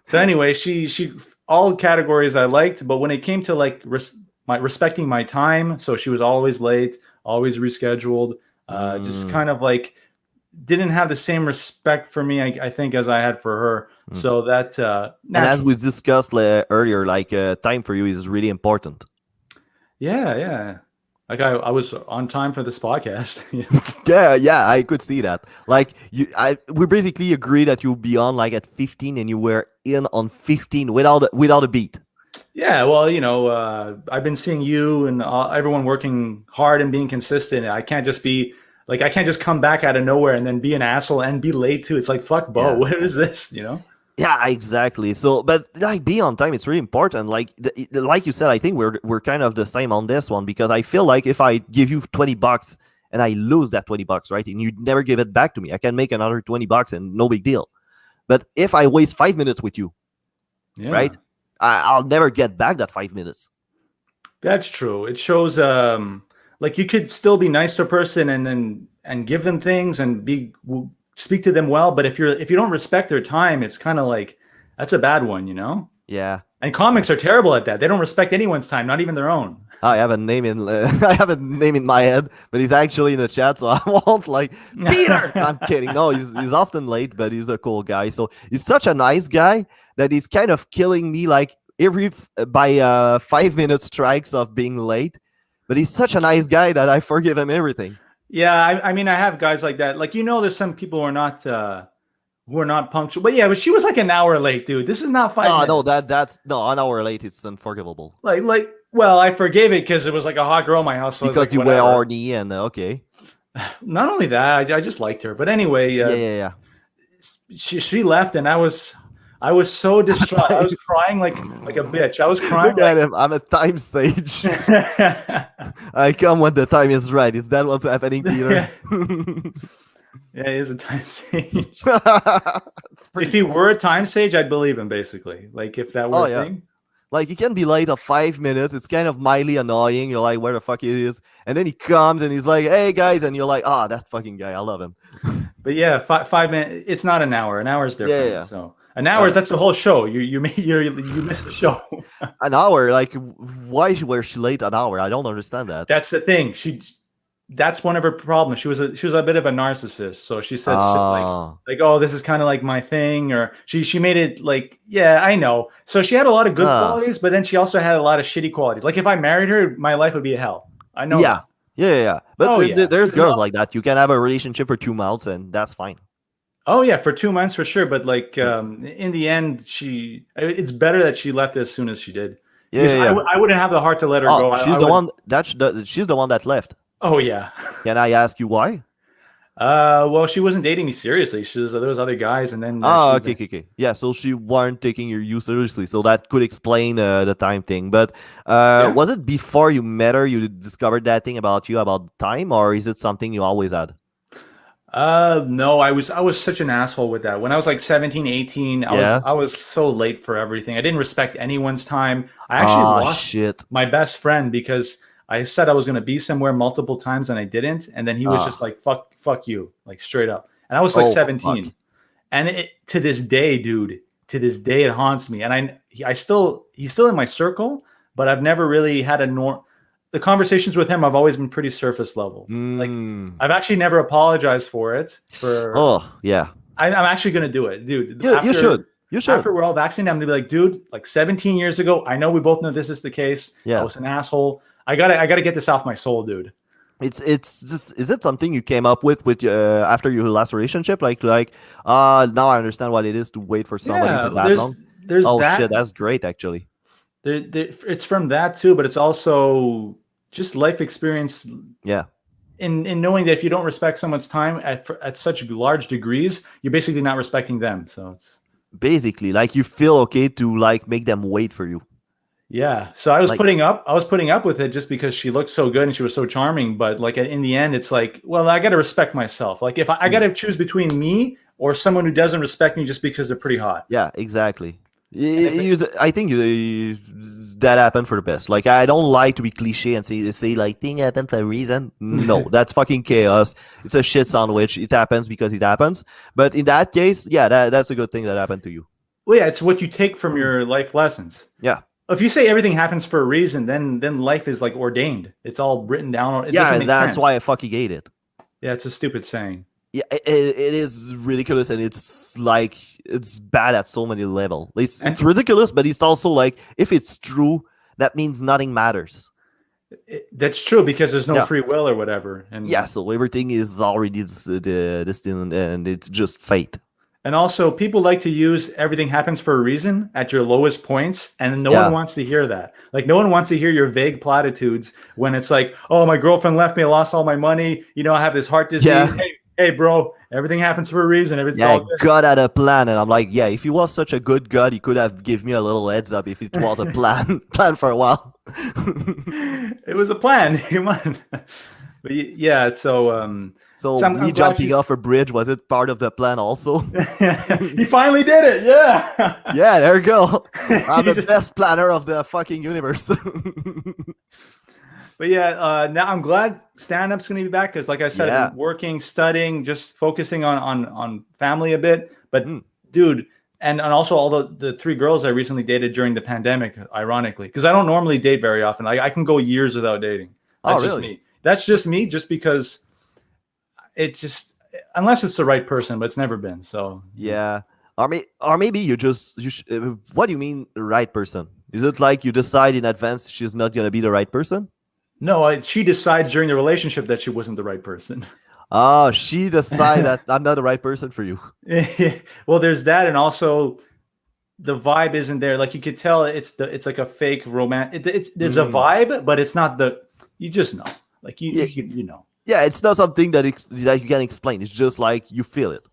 So anyway, she all categories I liked, but when it came to like my respecting my time, so she was always late, always rescheduled, just Mm, kind of like didn't have the same respect for me, I think, as I had for her. mm. So that And as we naturally, discussed earlier, like time for you is really important. yeah. Like I was on time for this podcast. Yeah, yeah, I could see that. Like we basically agree that you'll be on like at 15, and you were in on 15 without a beat. Yeah, well, I've been seeing you and everyone working hard and being consistent. I can't just be like, I can't just come back out of nowhere and then be an asshole and be late too. It's like, fuck, Bo, Yeah, what yeah. is this? Yeah, exactly. So, but like be on time, it's really important. Like, like you said, I think we're kind of the same on this one because I feel like if I give you $20 and I lose that $20, right, and you never give it back to me, I can make another $20 and no big deal. But if I waste 5 minutes with you, Yeah, right, I'll never get back that 5 minutes. that's true. It shows, like you could still be nice to a person and give them things and speak to them well. But if you don't respect their time, it's kind of like, that's a bad one. Yeah. And comics are terrible at that. They don't respect anyone's time, not even their own. I have a name in I have a name in my head, but he's actually in the chat, so I won't like Peter. I'm kidding. No, he's often late, but he's a cool guy. So he's such a nice guy that he's kind of killing me like by 5 minute strikes of being late. But he's such a nice guy that I forgive him everything. Yeah, I mean, I have guys like that. Like there's some people who are not punctual. But yeah, but she was like an hour late, dude. This is not five No, no, minutes. that's no, an hour late. It's unforgivable Well, I forgave it because it was like a hot girl in my house. So I was because like, you were whatever. horny and okay. Not only that, I just liked her. But anyway, Yeah, yeah, she left, and I was so distraught. I yeah. was crying like a bitch. I was crying Look at like. him. I'm a time sage. Yeah, I come when the time is right. Is that what's happening, Peter? yeah, he is a time sage. It's If pretty he cool. were a time sage, I'd believe him. Basically, like if that Oh were a yeah. thing. Like he can be late of 5 minutes. It's kind of mildly annoying. You're like, where the fuck he is? And then he comes and he's like, hey guys, and you're like, that fucking guy. I love him. But yeah, 5 minutes. It's not an hour. An hour is Yeah, different. yeah. So an hour is Uh, that's the whole show. You miss the show. an hour. Like, why were she late an hour? I don't understand that. That's the thing. That's one of her problems. She was a bit of a narcissist. So she said shit Ah, oh, this is kind of like my thing, or she made it like, yeah, I know. So she had a lot of good ah, qualities, but then she also had a lot of shitty qualities. Like if I married her, my life would be a hell. I know yeah. that. Yeah. But Oh yeah. there's girls like that. You can have a relationship for 2 months and that's fine. Oh yeah, for 2 months for sure. But like Mm. in the end, it's better that she left as soon as she did, because Yeah. I wouldn't have the heart to let her Oh, go. I she's the would. one she's the one that left. Oh yeah. Can I ask you why? Well, she wasn't dating me seriously. There was other guys, and then Ah, okay. Yeah, so she weren't taking you seriously, so that could explain the time thing. But yeah. was it before you met her you discovered that thing about time, or is it something you always had? No, I was such an asshole with that. When I was like 17, 18, Yeah. I was so late for everything. I didn't respect anyone's time. I actually Ah, lost shit. my best friend because I said I was going to be somewhere multiple times and I didn't, and then he was just Ah. like fuck you, like straight up. And I was like Oh, fuck. 17. And to this day, dude, to this day it haunts me. And he's still in my circle, but I've never really had the conversations with him, I've always been pretty surface level. Like Mm. I've actually never apologized for it. Oh, yeah. I'm actually gonna do it, dude. You should. You should. After we're all vaccinated, I'm gonna be like, dude, like 17 years ago, I know we both know this is the case. I Yeah. was an asshole. I gotta get this off my soul, dude. It's just, is it something you came up with after your last relationship? Now I understand what it is to wait for somebody Yeah, for that long. there's Oh that. shit, that's great actually. It's from that too, but it's also just life experience Yeah. in knowing that if you don't respect someone's time at such large degrees, you're basically not respecting them. So it's Basically, like you feel okay to like make them wait for you. yeah. So I was Like putting up with it just because she looked so good and she was so charming. But like in the end, it's like, well, I got to respect myself. Like if I got to choose between me or someone who doesn't respect me just because they're pretty hot. yeah, exactly. And if it, I think that happened for the best. Like I don't like to be cliche and say like thing happened for a reason. No, that's fucking chaos. It's a shit sandwich. It happens because it happens. But in that case, yeah, that's a good thing that happened to you. well, yeah, it's what you take from your life lessons. Yeah. If you say everything happens for a reason, then life is like ordained. It's all written down. It Yeah, doesn't and make that's sense. why I fucking hate it. Yeah, it's a stupid saying. Yeah, it is ridiculous, and it's like it's bad at so many levels. It's ridiculous, but it's also like if it's true, that means nothing matters. That's true because there's no Yeah. free will or whatever. And Yeah, so everything is already destined, and it's just fate. and also people like to use everything happens for a reason at your lowest points, and no Yeah. one wants to hear that. Like no one wants to hear your vague platitudes when it's like, oh, my girlfriend left me, I lost all my money, I have this heart disease. Yeah. Hey, bro, everything happens for a reason. Everything's Yeah, all good. God had a plan, and I'm like, yeah, if he was such a good God, he could have given me a little heads up if it was a plan for a while. It was a plan. Come on. But yeah, so So I'm me glad jumping you- off a bridge, was it part of the plan also? he finally did it. Yeah. Yeah, there you go. I'm the just- best planner of the fucking universe. But yeah, now I'm glad stand-up's gonna be back because, like I said, Yeah. I've been working, studying, just focusing on family a bit. But Mm. dude, and also all the three girls I recently dated during the pandemic, ironically, because I don't normally date very often. I can go years without dating. That's just really? me. That's just me, just because it's just unless it's the right person, but it's never been. So Yeah, or maybe what do you mean the right person? Is it like you decide in advance she's not gonna be the right person? no, she decides during the relationship that she wasn't the right person. Oh, she decided that I'm not the right person for you. Well, there's that, and also the vibe isn't there. Like you could tell, it's like a fake romance. There's a vibe, but it's not the. You just know, like Yeah. you know. Yeah, it's not something that you can explain. It's just like you feel it.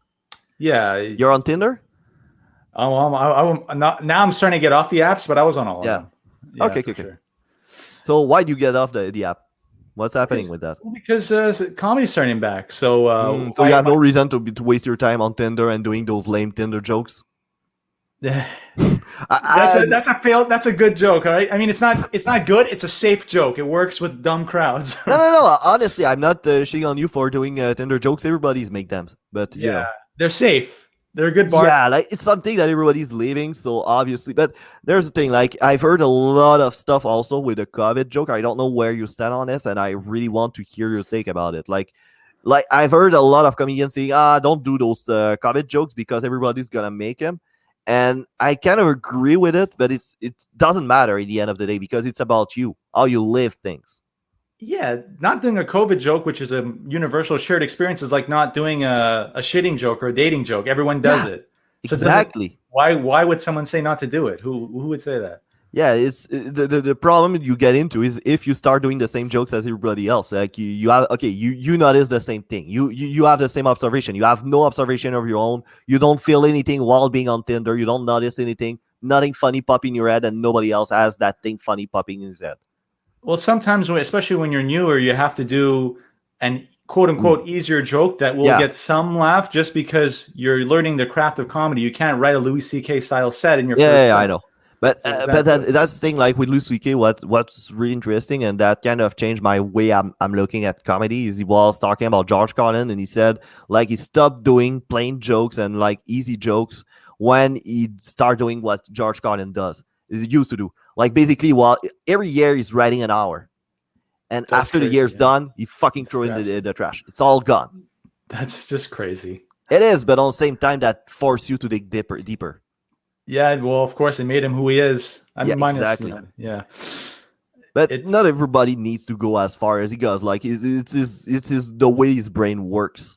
Yeah. You're on Tinder? I'm not now. I'm starting to get off the apps, but I was on all Yeah. of them. Yeah, Okay, for okay. sure. So why do you get off the app? What's happening with that? Well, because comedy's starting back. So So you have no reason to waste your time on Tinder and doing those lame Tinder jokes. that's a failed. That's a good joke, all right. I mean, it's not good. It's a safe joke. It works with dumb crowds. No. Honestly, I'm not shitting on you for doing Tinder jokes. Everybody's make them, but you know. They're safe. They're a good bar. Yeah, like it's something that everybody's leaving, so obviously. But there's the thing, like I've heard a lot of stuff also with the COVID joke. I don't know where you stand on this, and I really want to hear your take about it. Like I've heard a lot of comedians saying, don't do those COVID jokes because everybody's gonna make them. And I kind of agree with it, but it doesn't matter at the end of the day because it's about you, how you live things. Yeah, not doing a COVID joke, which is a universal shared experience, is like not doing a shitting joke or a dating joke. Everyone does it. So Exactly. Why would someone say not to do it? Who would say that? Yeah, it's the problem you get into is if you start doing the same jokes as everybody else. Like you have you notice the same thing. You have the same observation. You have no observation of your own. You don't feel anything while being on Tinder. You don't notice anything. Nothing funny pop in your head, and nobody else has that thing funny popping in his head. Well, sometimes, especially when you're newer, you have to do an quote unquote easier joke that will get some laugh just because you're learning the craft of comedy. You can't write a Louis C.K. style set in your first Yeah, set. I know. But that's the thing. Like with Louis C.K., what's really interesting, and that kind of changed my way I'm looking at comedy. Is he was talking about George Carlin, and he said like he stopped doing plain jokes and like easy jokes when he started doing what George Carlin does. He used to do like basically every year he's writing an hour, and That's after the crazy, year's done, he fucking throw in the trash. It's all gone. That's just crazy. It is, but on the same time, that force you to dig deeper. Yeah, well, of course, it made him who he is. I Yeah, mean, minus, exactly. yeah. But It's not everybody needs to go as far as he goes. Like it's his the way his brain works.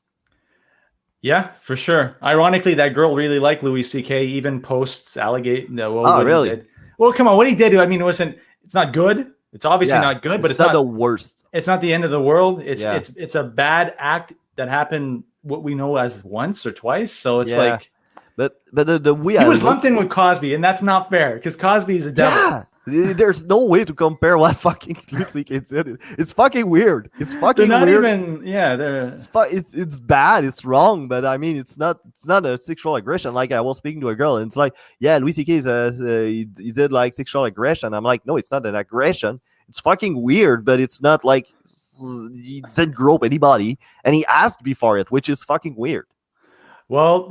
Yeah, for sure. Ironically, that girl really liked Louis C.K. even post allegate Oh, what he really? did. Well, come on, what he did. I mean, it wasn't. It's not good. It's obviously Yeah, not good, but it's not the worst. it's not the end of the world. Yeah, It's a bad act that happened. What we know as once or twice. So it's yeah. like But the way he I was look, lumped in with Cosby, and that's not fair because Cosby is a devil. yeah. There's no way to compare what fucking Louis C.K. did. It's fucking weird. It's They're fucking not weird. even. Yeah, they're. It's bad. It's wrong. But I mean, it's not a sexual aggression. Like I was speaking to a girl, and it's like, yeah, Louis C.K. He did like sexual aggression. I'm like, no, it's not an aggression. It's fucking weird, but it's not like he didn't grope anybody, and he asked before it, which is fucking weird. Well,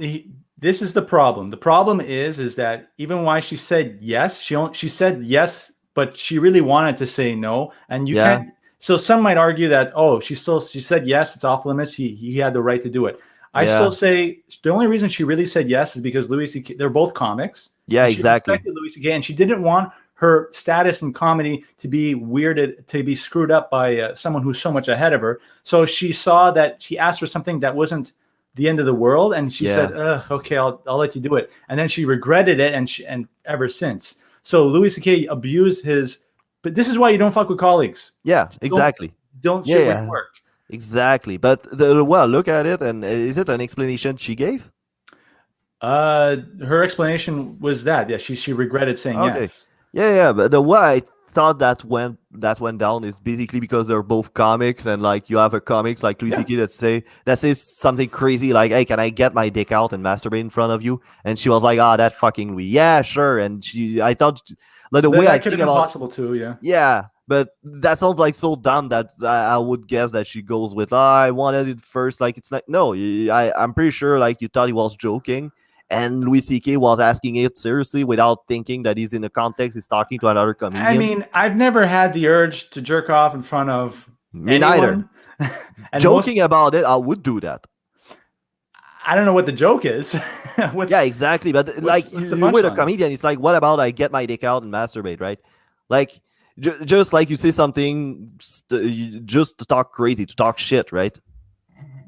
this is the problem. The problem is that even why she said yes, she said yes, but she really wanted to say no, and you Yeah, can't. So some might argue that she said yes, it's off limits. He had the right to do it. I still yeah, say the only reason she really said yes is because Louis C.K. They're both comics, yeah, and she exactly. respected Louis C.K. and she didn't want her status in comedy to be weirded, to be screwed up by someone who's so much ahead of her. So she saw that she asked for something that wasn't the end of the world, and she Yeah, said, "Okay, I'll let you do it." And then she regretted it, and ever since. So Louis C.K. abused his. But this is why you don't fuck with colleagues. yeah, Don't exactly. don't Yeah, shit where you yeah, work. exactly. But well, look at it, and is it an explanation she gave? Her explanation was that she regretted saying Okay. yes. Yeah, yeah, but the way I thought that went down is basically because they're both comics, and like you have a comics like Louis Yeah, C.K. that says something crazy like, "Hey, can I get my dick out and masturbate in front of you?" And she was like, "Ah, that fucking Louis, yeah, sure." And I thought, like the way I that could have think been about, possible too. Yeah. yeah, but that sounds like so dumb that I would guess that she goes with, I wanted it first. Like it's like, no, I'm pretty sure like you thought he was joking, and Louis C.K. was asking it seriously without thinking that he's in a context. He's talking to another I comedian. mean, I've never had the urge to jerk off in front of Me neither. anyone, and most Joking about it, I would do that. I don't know what the joke is. Yeah, exactly. But like What's the you're with a punchline? comedian, it's like, what about I get my dick out and masturbate, right? Like just like you say something just to talk crazy, to talk shit, right?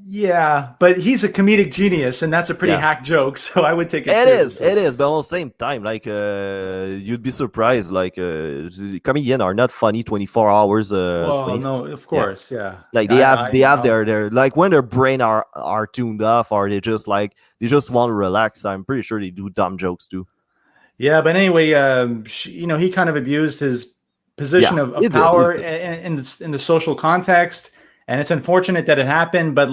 Yeah, but he's a comedic genius, and that's a pretty Yeah. hack joke, so I would take it It is, seriously. it is, but at the same time, like you'd be surprised. Like comedians are not funny 24 hours. Well, 20. no, of Yeah, course, yeah. like they have I they have know. their like when their brain are tuned off, or they just want to relax. I'm pretty sure they do dumb jokes too. Yeah, but anyway, he kind of abused his Yeah, position he of did. He power did. in the social context, and it's unfortunate that it happened. But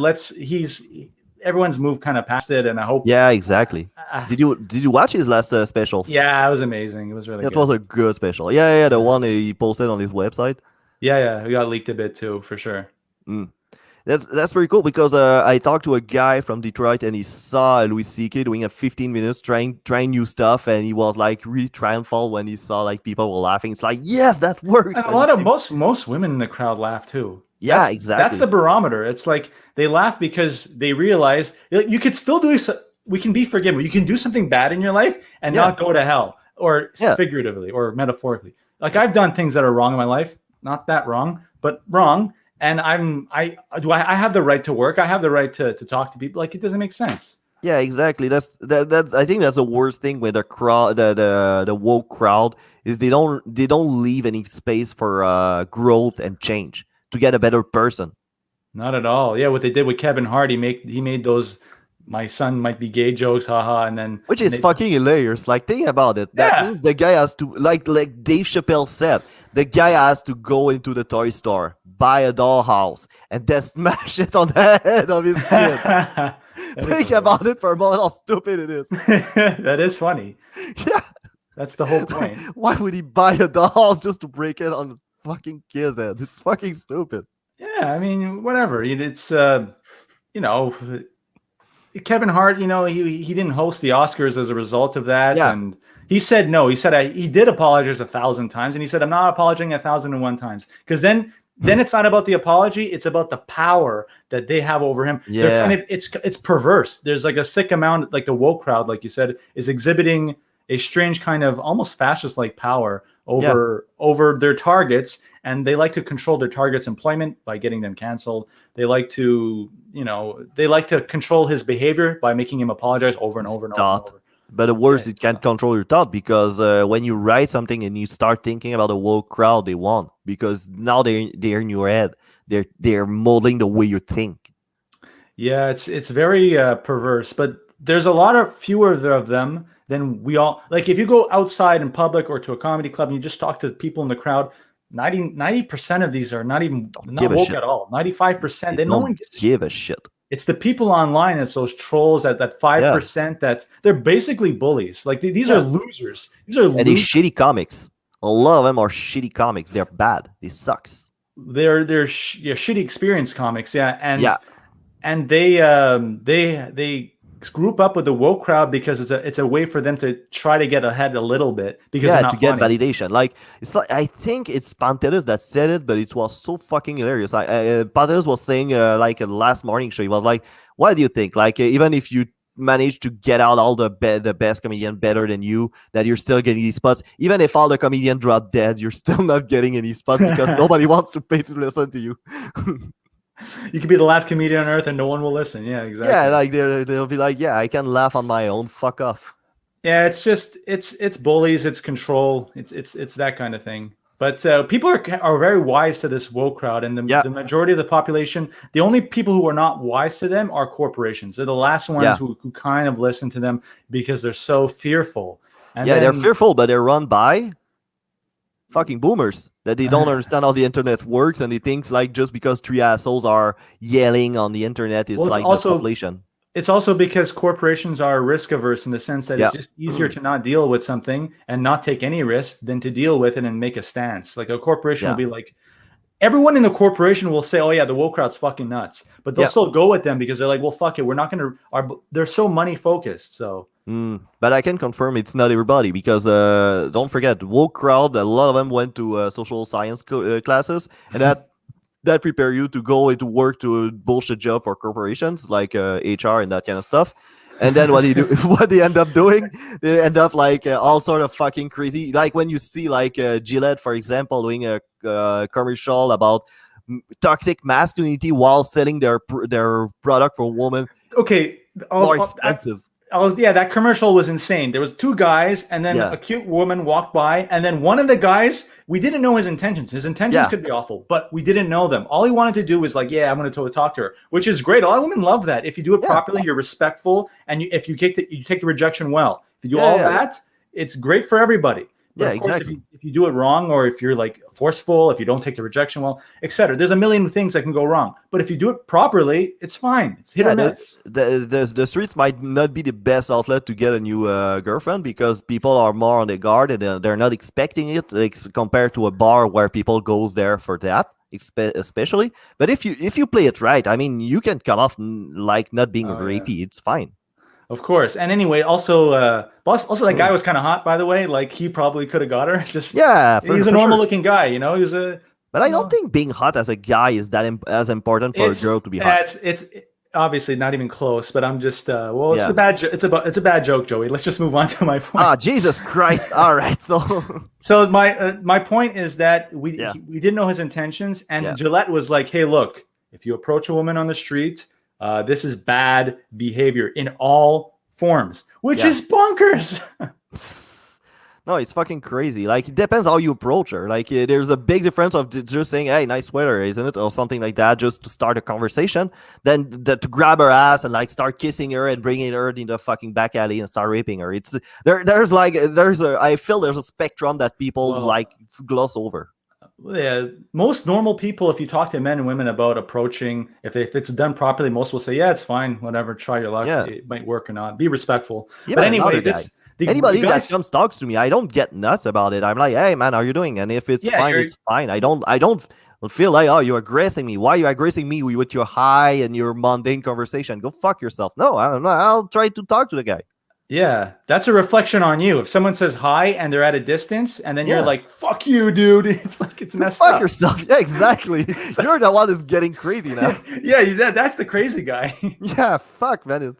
everyone's moved kind of past it, and I hope. Yeah, exactly. Uh, Did you watch his last special? yeah, it was amazing. It was really That was good. a good special. Yeah, yeah, the Yeah, one he posted on his website. yeah, we got leaked a bit too, for sure. Mm. That's pretty cool because I talked to a guy from Detroit, and he saw Louis C.K. doing a 15 minutes trying new stuff, and he was like really triumphant when he saw like people were laughing. It's like, yes, that works. And a And lot of most women in the crowd laugh too. yeah, That's the exactly. barometer. It's like they laugh because they realize you could still do. We can be forgiven. You can do something bad in your life and Yeah, not go to hell, or yeah, figuratively or metaphorically. Like I've done things that are wrong in my life, not that wrong, but wrong. And I have the right to work. I have the right to talk to people. Like it doesn't make sense. yeah, exactly. That's I think that's the worst thing with the crowd, the woke crowd, is they don't leave any space for growth and change to get a better person. Not at all. Yeah, what they did with Kevin Hart, he made those my son might be gay jokes, haha, and then Which and is they fucking hilarious. Like, think about it. That yeah. means the guy has to, like Dave Chappelle said, the guy has to go into the toy store, buy a dollhouse, and then smash it on the head of his kid. That is Think hilarious. about it for a moment, how stupid it is. That is funny. Yeah. That's the whole Why, point. why would he buy a dollhouse just to break it on the fucking kid's head? It's fucking stupid. Yeah, I mean, whatever. It's you know, Kevin Hart. He didn't host the Oscars as a result of that, Yeah. and he said no. He said he did apologize 1,000 times, and he said I'm not apologizing 1,001 times because then then it's not about the apology, it's about the power that they have over him. They're kind Yeah, of it's perverse. There's like a sick amount, like the woke crowd, like you said, is exhibiting a strange kind of almost fascist like power yeah. over their targets, and they like to control their targets' employment by getting them canceled. They like to, they like to control his behavior by making him apologize over and over and over and Thought. over. But the Yeah, worst, it can't control your thought because when you write something and you start thinking about the woke crowd, they won't because now they're in your head. They're molding the way you think. yeah, it's very perverse, but there's a lot of fewer of them than we all like. If you go outside in public or to a comedy club and you just talk to people in the crowd, 90% of these are not Give a woke shit. at all. 95%. They Then no one don't gives a shit. give a shit. It's the people online. It's those trolls that Yeah, 5% that they're basically bullies. Like these are yeah. losers. These are And they losers. shitty comics. A lot of them are shitty comics. They're bad. They sucks. They're shitty experience comics. Yeah, Yeah, and they group up with the woke crowd because it's a way for them to try to get ahead a little bit because they're yeah, to not get funny. validation. Like it's like I think it's Pantelis that said it, but it was so fucking hilarious. Like Pantelis was saying, like last morning show, he was like, "What do you think? Like even if you manage to get out all the best comedian better than you, that you're still getting these spots. Even if all the comedian drop dead, you're still not getting any spots because nobody wants to pay to listen to you." You could be the last comedian on earth and no one will listen. Yeah, Yeah, exactly. like they'll be like, "Yeah, I can laugh on my own. Fuck off." Yeah, it's just it's bullies, it's control, it's that kind of thing. But people are very wise to this woke crowd, and Yeah, the majority of the population, the only people who are not wise to them are corporations. They're the last ones yeah. who kind of listen to them because they're so fearful. And Yeah, they're then fearful, but they're run by fucking boomers that they don't understand how the internet works and they think like just because three assholes are yelling on the internet is well, like the population. it's also because corporations are risk averse in the sense that Yeah. it's just easier to not deal with something and not take any risk than to deal with it and make a stance. Like a corporation will Yeah. be like, everyone in the corporation will say, "Oh yeah, the woke crowd's fucking nuts," but they'll Yeah. still go with them because they're like, "Well, fuck it, we're not gonna." They're so money focused. So But I can confirm it's not everybody because don't forget woke crowd. A lot of them went to social science classes, and that prepare you to go into work to a bullshit job for corporations like HR and that kind of stuff. And then what they do, what they end up doing, they end up like all sort of fucking crazy. Like when you see like Gillette, for example, doing a commercial about toxic masculinity while selling their product for women okay, more expensive. yeah, that commercial was insane. There was two guys, and then Yeah, a cute woman walked by, and then one of the guys, we didn't know his intentions. His intentions yeah, could be awful, but we didn't know them. All he wanted to do was like, "Yeah, I'm going to talk to her," which is great. A lot of women love that. If you do it yeah, properly, you're respectful, and if you take the rejection well. If you do yeah, all yeah, that, it's great for everybody. But yeah, of course, exactly. if you do it wrong, or if you're like forceful, if you don't take the rejection well, etc., there's a million things that can go wrong. But if you do it properly, it's fine. It's hit Yeah, or miss. the streets might not be the best outlet to get a new girlfriend because people are more on their guard and they're not expecting it compared to a bar where people goes there for that especially. But if you play it right, I mean, you can come off like not being Oh yeah. rapey. It's fine. Of course. And anyway, also that guy was kind of hot, by the way. Like he probably could have got her. Just Yeah, he's a for normal sure. looking guy, you know. He's a But I you don't know. think being hot as a guy is that as important for a girl to be hot. It's obviously not even close. But I'm just well, it's a Yeah. bad it's a bad joke, Joey. Let's just move on to my point. Ah, Jesus Christ! All right, so So my point is that yeah, we didn't know his intentions, and yeah, Gillette was like, "Hey, look, if you approach a woman on the street, this is bad behavior in all forms," which yeah. is bonkers. No, it's fucking crazy. Like it depends how you approach her. Like there's a big difference of just saying, "Hey, nice sweater, isn't it?" or something like that, just to start a conversation. Then to grab her ass and like start kissing her and bringing her in the fucking back alley and start raping her. It's I feel there's a spectrum that people Well, like gloss over. yeah, most normal people, if you talk to men and women about approaching, if it's done properly, most will say, "Yeah, it's fine, whatever, try your luck. Yeah, It might work or not. Be respectful." But even anyway, another guy. the Anybody that guys, comes talks to me, I don't get nuts about it. I'm like, "Hey, man, how you doing?" And if it's yeah, fine, you're it's fine. I don't feel like, "Oh, you're aggressing me. Why are you aggressing me with your high and your mundane conversation? Go fuck yourself." No, I don't know. I'll try to talk to the guy. Yeah, that's a reflection on you. If someone says hi and they're at a distance, and then you're Yeah. like, "Fuck you, dude," it's like it's Go messed fuck up. yourself. Yeah, exactly. You're the one who's getting crazy now. Yeah, that's the crazy guy. Yeah, fuck, man.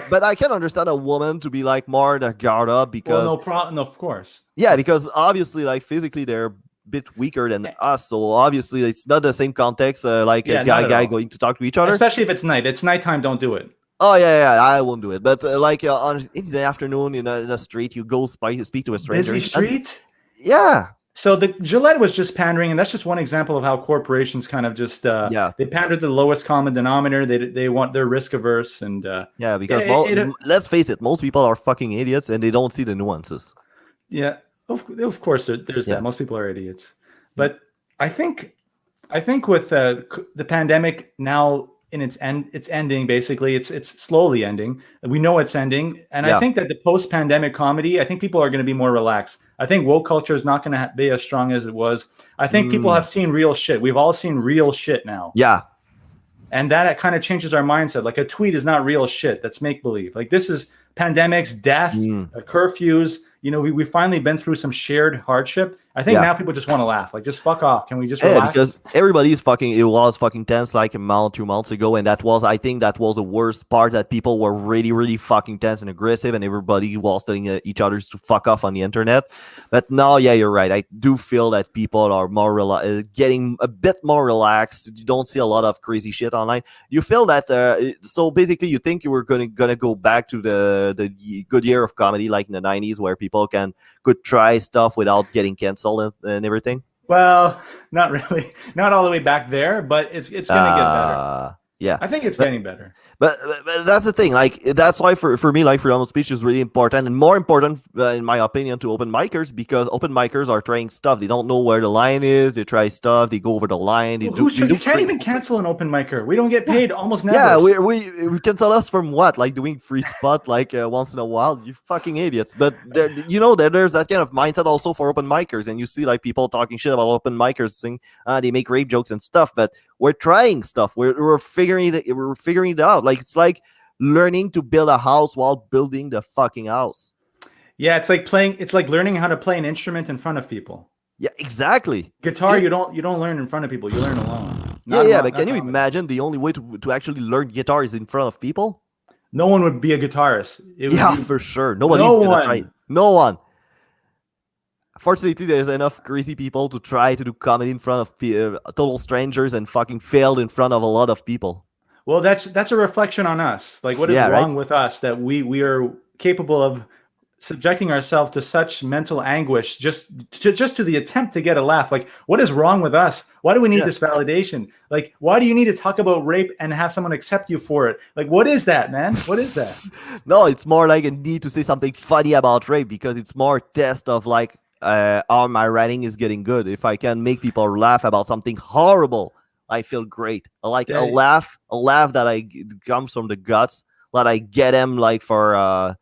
But I can understand a woman to be like more the guard up Well, because no problem. No, of course. yeah, because obviously like physically they're a bit weaker than Eh, us, so obviously it's not the same context. Like a Yeah, not at guy all. going to talk to each other. Especially if it's night. It's nighttime. Don't do it. Oh yeah, I won't do it. But like in the afternoon, in the street, you go speak to a stranger. Busy street. Yeah, So the Gillette was just pandering, and that's just one example of how corporations kind of just yeah, they pander to the lowest common denominator. They want they're risk averse, and yeah. yeah, Because it let's face it, most people are fucking idiots and they don't see the nuances. yeah, of course there's Yeah. that. Most people are idiots, but I think with the pandemic now in it's ending basically. It's slowly ending. We know it's ending, and I Yeah. think that the post-pandemic comedy, I think people are going to be more relaxed. I think woke culture is not going to be as strong as it was. I think people Mm, have seen real shit. We've all seen real shit now, yeah. and that kind of changes our mindset. Like a tweet is not real shit. That's make believe. Like this is pandemics, death, Mm, curfews. You know, we finally been through some shared hardship. I think yeah. now people just want to laugh. Like just fuck off. Can we just Yeah, relax? because it was fucking tense like a month, 2 months ago, and I think that was the worst part that people were really, really fucking tense and aggressive, and everybody was telling each other to fuck off on the internet. But now, yeah, you're right. I do feel that people are more getting a bit more relaxed. You don't see a lot of crazy shit online. You feel that, so basically, you think you were gonna go back to the good year of comedy, like in the '90s, where people could try stuff without getting canceled and everything. Well, not really, not all the way back there, but it's going to get better. Yeah. I think it's But, getting better. but that's the thing. Like that's why for me, like freedom of speech is really important and more important, in my opinion, to open micers because open micers are trying stuff. They don't know where the line is. They try stuff. They go over the line. They Well, do. They you do. can't even cancel an open micer. We don't get Yeah. paid almost never. Yeah, we cancel us from what? Like doing free spot like once in a while. You fucking idiots. But there's that kind of mindset also for open micers, and you see like people talking shit about open micers, saying they make rape jokes and stuff. But we're trying stuff. We're figuring it out. Like it's like learning to build a house while building the fucking house. Yeah, it's like playing. It's like learning how to play an instrument in front of people. Yeah, exactly. Guitar, Yeah. you don't learn in front of people. You learn alone. But can you Comedy. imagine the only way to actually learn guitar is in front of people? No one would be a guitarist. It would Yeah, be for sure. Nobody's no gonna try. one. No one. Fortunately, there's enough crazy people to try to do comedy in front of total strangers and fucking failed in front of a lot of people. Well, that's a reflection on us. Like, what is Yeah, right. wrong with us that we are capable of subjecting ourselves to such mental anguish just to the attempt to get a laugh? Like, what is wrong with us? Why do we need Yeah. this validation? Like, why do you need to talk about rape and have someone accept you for it? Like, what is that, man? What is that? No, it's more like a need to say something funny about rape because it's more test of like how my writing is getting good. If I can make people laugh about something horrible, I feel great. I like Yeah. a laugh that comes from the guts. That I get him like for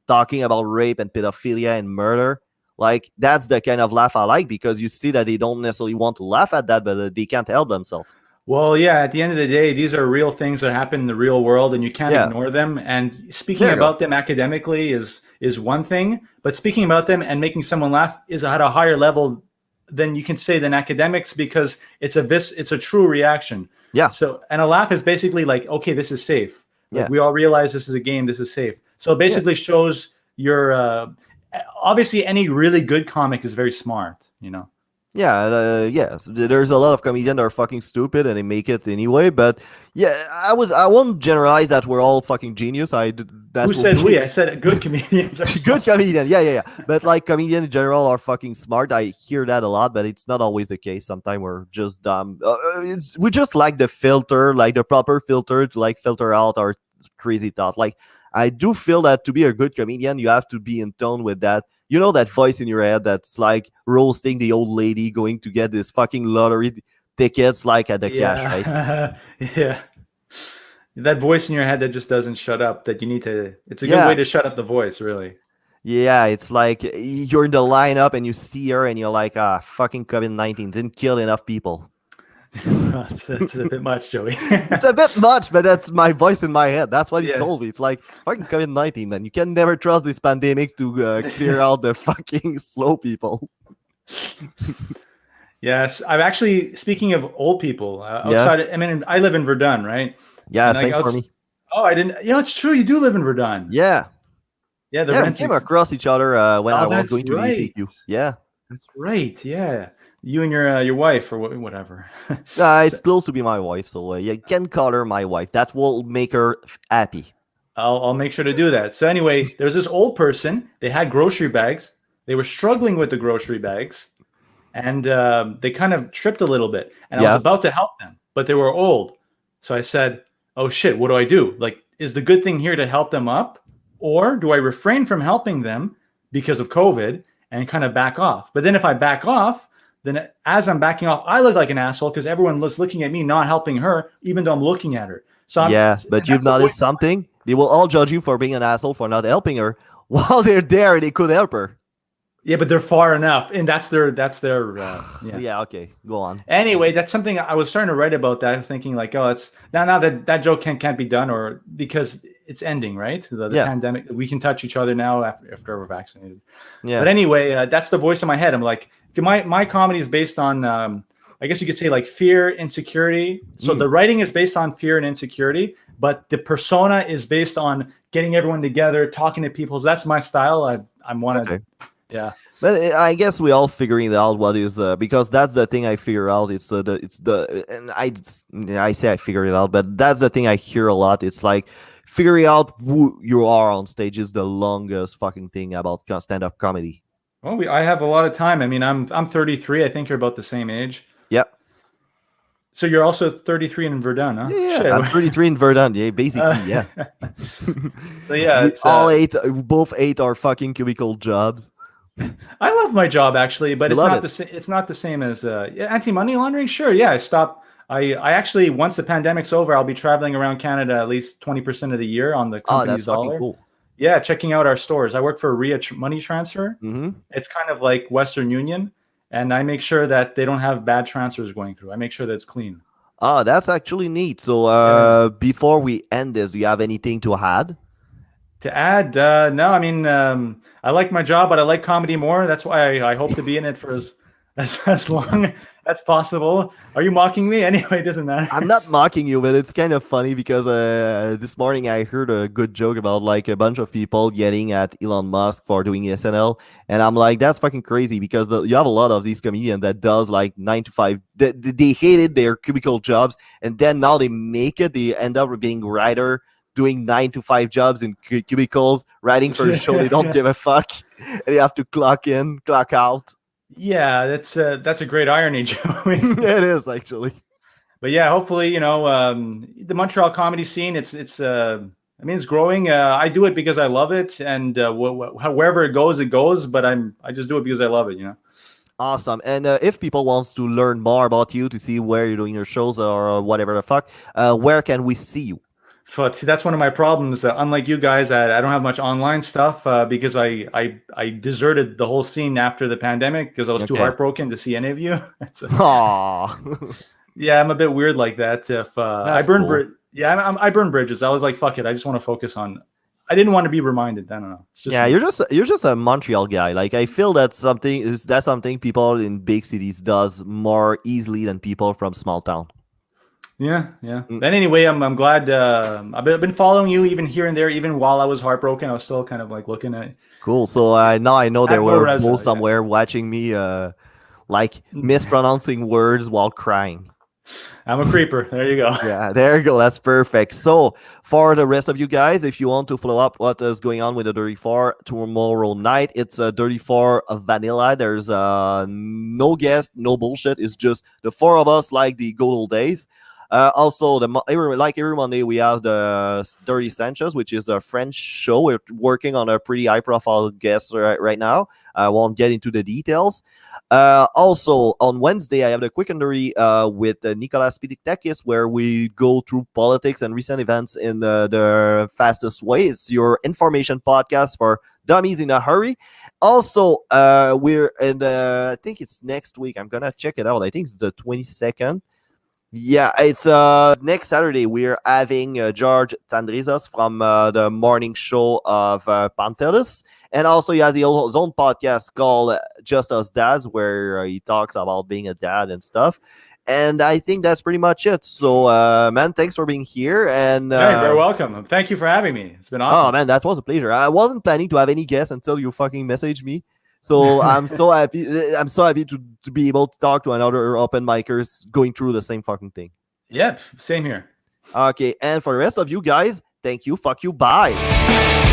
talking about rape and pedophilia and murder. Like that's the kind of laugh I like because you see that they don't necessarily want to laugh at that, but they can't help themselves. Well, yeah, at the end of the day, these are real things that happen in the real world and you can't Yeah, ignore them. And speaking there you go. about them academically is one thing, but speaking about them and making someone laugh is at a higher level than you can say than academics because it's a true reaction. Yeah, So, and a laugh is basically like, okay, this is safe. Like yeah, we all realize this is a game, this is safe. So it yeah. basically shows your obviously any really good comic is very smart, you know. Yeah. So there's a lot of comedians that are fucking stupid and they make it anyway. But yeah, I won't generalize that we're all fucking genius. That Who will said be we? I said good comedians are good smart. comedian. Yeah. But like comedians in general are fucking smart. I hear that a lot, but it's not always the case. Sometimes we're just dumb. We just like the filter, like the proper filter to like filter out our crazy thought. Like I do feel that to be a good comedian, you have to be in tone with that. You know that voice in your head that's like roasting the old lady going to get this fucking lottery tickets like at the cash, right? Yeah. Yeah. That voice in your head that just doesn't shut up, that you need to, it's a good way Yeah. to shut up the voice, really. Yeah, it's like you're in the lineup and you see her and you're like, fucking COVID-19 didn't kill enough people. That's a bit much, Joey. It's a bit much, but that's my voice in my head. That's what he Yeah. told me. It's like fucking COVID-19, man. You can never trust these pandemics to clear out the fucking slow people. Yes, I've actually, speaking of old people, Yeah, outside. I mean, I live in Verdun, right? yeah, And like same for outs. me. Oh, I didn't. Yeah, it's true. You do live in Verdun. Yeah, Yeah, the yeah, we rent's. came across each other when I Oh, was that's going to the right. ECQ. Yeah, That's right. Yeah, you and your wife or whatever. So it's close to be my wife, so you can call her my wife. That will make her happy. I'll make sure to do that. So anyway, there's this old person. They had grocery bags. They were struggling with the grocery bags, and they kind of tripped a little bit. And I was Yeah, about to help them, but they were old. So I said, "Oh shit, what do I do? Like, is the good thing here to help them up, or do I refrain from helping them because of COVID and kind of back off? But then if I back off, then as I'm backing off, I look like an asshole because everyone was looking at me, not helping her, even though I'm looking at her. So I'm, yeah, but and you've that's the noticed voice. something? They will all judge you for being an asshole for not helping her. While they're there, they could help her. Yeah, but they're far enough, and that's their yeah. Yeah, okay, go on. Anyway, that's something I was starting to write about. That thinking like, oh, it's now that joke can't be done, or because it's ending, right? The Yeah, pandemic, we can touch each other now after we're vaccinated. But yeah. anyway, that's the voice in my head. I'm like, my comedy is based on, I guess you could say like fear, insecurity. So Mm, the writing is based on fear and insecurity, but the persona is based on getting everyone together, talking to people. So that's my style. I want to, okay. yeah. But I guess we all figuring out what is because that's the thing I figure out. It's the and I say I figure it out, but that's the thing I hear a lot. It's like figuring out who you are on stage is the longest fucking thing about stand up comedy. Well, I have a lot of time. I mean, I'm 33. I think you're about the same age. Yeah, So you're also 33 in Verdun, huh? yeah, yeah. Shit. I'm 33 in Verdun. Yeah, basically, Uh, yeah. so yeah, We it's all ate, both ate our fucking cubicle jobs. I love my job actually, but You it's love not it. the same. It's not the same as anti-money laundering. Sure, yeah, I stopped. I actually once the pandemic's over, I'll be traveling around Canada at least 20% of the year on the Oh, that's company's fucking dollar. cool. Yeah, checking out our stores. I work for RIA Money Transfer. Mm-hmm. It's kind of like Western Union, and I make sure that they don't have bad transfers going through. I make sure that it's clean. Oh, that's actually neat. So, Yeah. before we end this, do you have anything to add? To add, no, I mean, I like my job, but I like comedy more. That's why I hope to be in it for as long as possible. Are you mocking me? Anyway, it doesn't I'm matter. not mocking you, but it's kind of funny because this morning I heard a good joke about like a bunch of people yelling at Elon Musk for doing SNL, and I'm like, that's fucking crazy because you have a lot of these comedians that does like 9 to 5. They hated their cubicle jobs, and then now they make it. They end up being writer. Doing 9 to 5 jobs in cubicles, writing for a show they don't Yeah, give a fuck, and they have to clock in, clock out. yeah, that's a great irony, Joey. It is actually. But yeah, hopefully, the Montreal comedy scene. It's. I mean, it's growing. I do it because I love it, and wherever it goes, it goes. But I just do it because I love it. Awesome. And if people wants to learn more about you, to see where you're doing your shows or whatever the fuck, where can we see you? But that's one of my problems. Unlike you guys, I don't have much online stuff because I deserted the whole scene after the pandemic because I was too Okay. heartbroken to see any of you. Aww. Yeah, I'm a bit weird like that. If I That's burn, cool. yeah, I burn bridges. I was like, fuck it. I just want to focus on. I didn't want to be reminded. I don't know. It's just Yeah, me. you're just a Montreal guy. Like I feel that's something people in big cities does more easily than people from small town. Yeah, yeah. Mm, But anyway, I'm glad. I've been following you even here and there, even while I was heartbroken. I was still kind of like looking at cool. So now I know there at Bo were both Reza. Yeah. somewhere watching me like mispronouncing words while crying. I'm a creeper. There you go. Yeah, there you go. That's perfect. So, for the rest of you guys, if you want to follow up what is going on with the 34 tomorrow night, it's a 34 vanilla. There's no guest, no bullshit. It's just the four of us, like the good old days. Also, like every Monday, we have the Dirty Sanchez, which is a French show. We're working on a pretty high-profile guest right now. I won't get into the details. Also, on Wednesday, I have the Quick and Dirty with Nicolas Pitiktakis, where we go through politics and recent events in the fastest way. It's your information podcast for dummies in a hurry. Also, we're in I think it's next week. I'm gonna check it out. I think it's the 22nd. Yeah, it's next Saturday. We're having George Tandrizas from the morning show of Pantelis, and also he has his own podcast called Just Us Dads, where he talks about being a dad and stuff. And I think that's pretty much it. So, man, thanks for being here. And Yeah, you're very welcome. Thank you for having me. It's been oh awesome. man, that was a pleasure. I wasn't planning to have any guests until you fucking messaged me. So I'm so happy. I'm so happy to be able to talk to another open micers going through the same fucking thing. Yep, same here. Okay, and for the rest of you guys, thank you, fuck you, bye.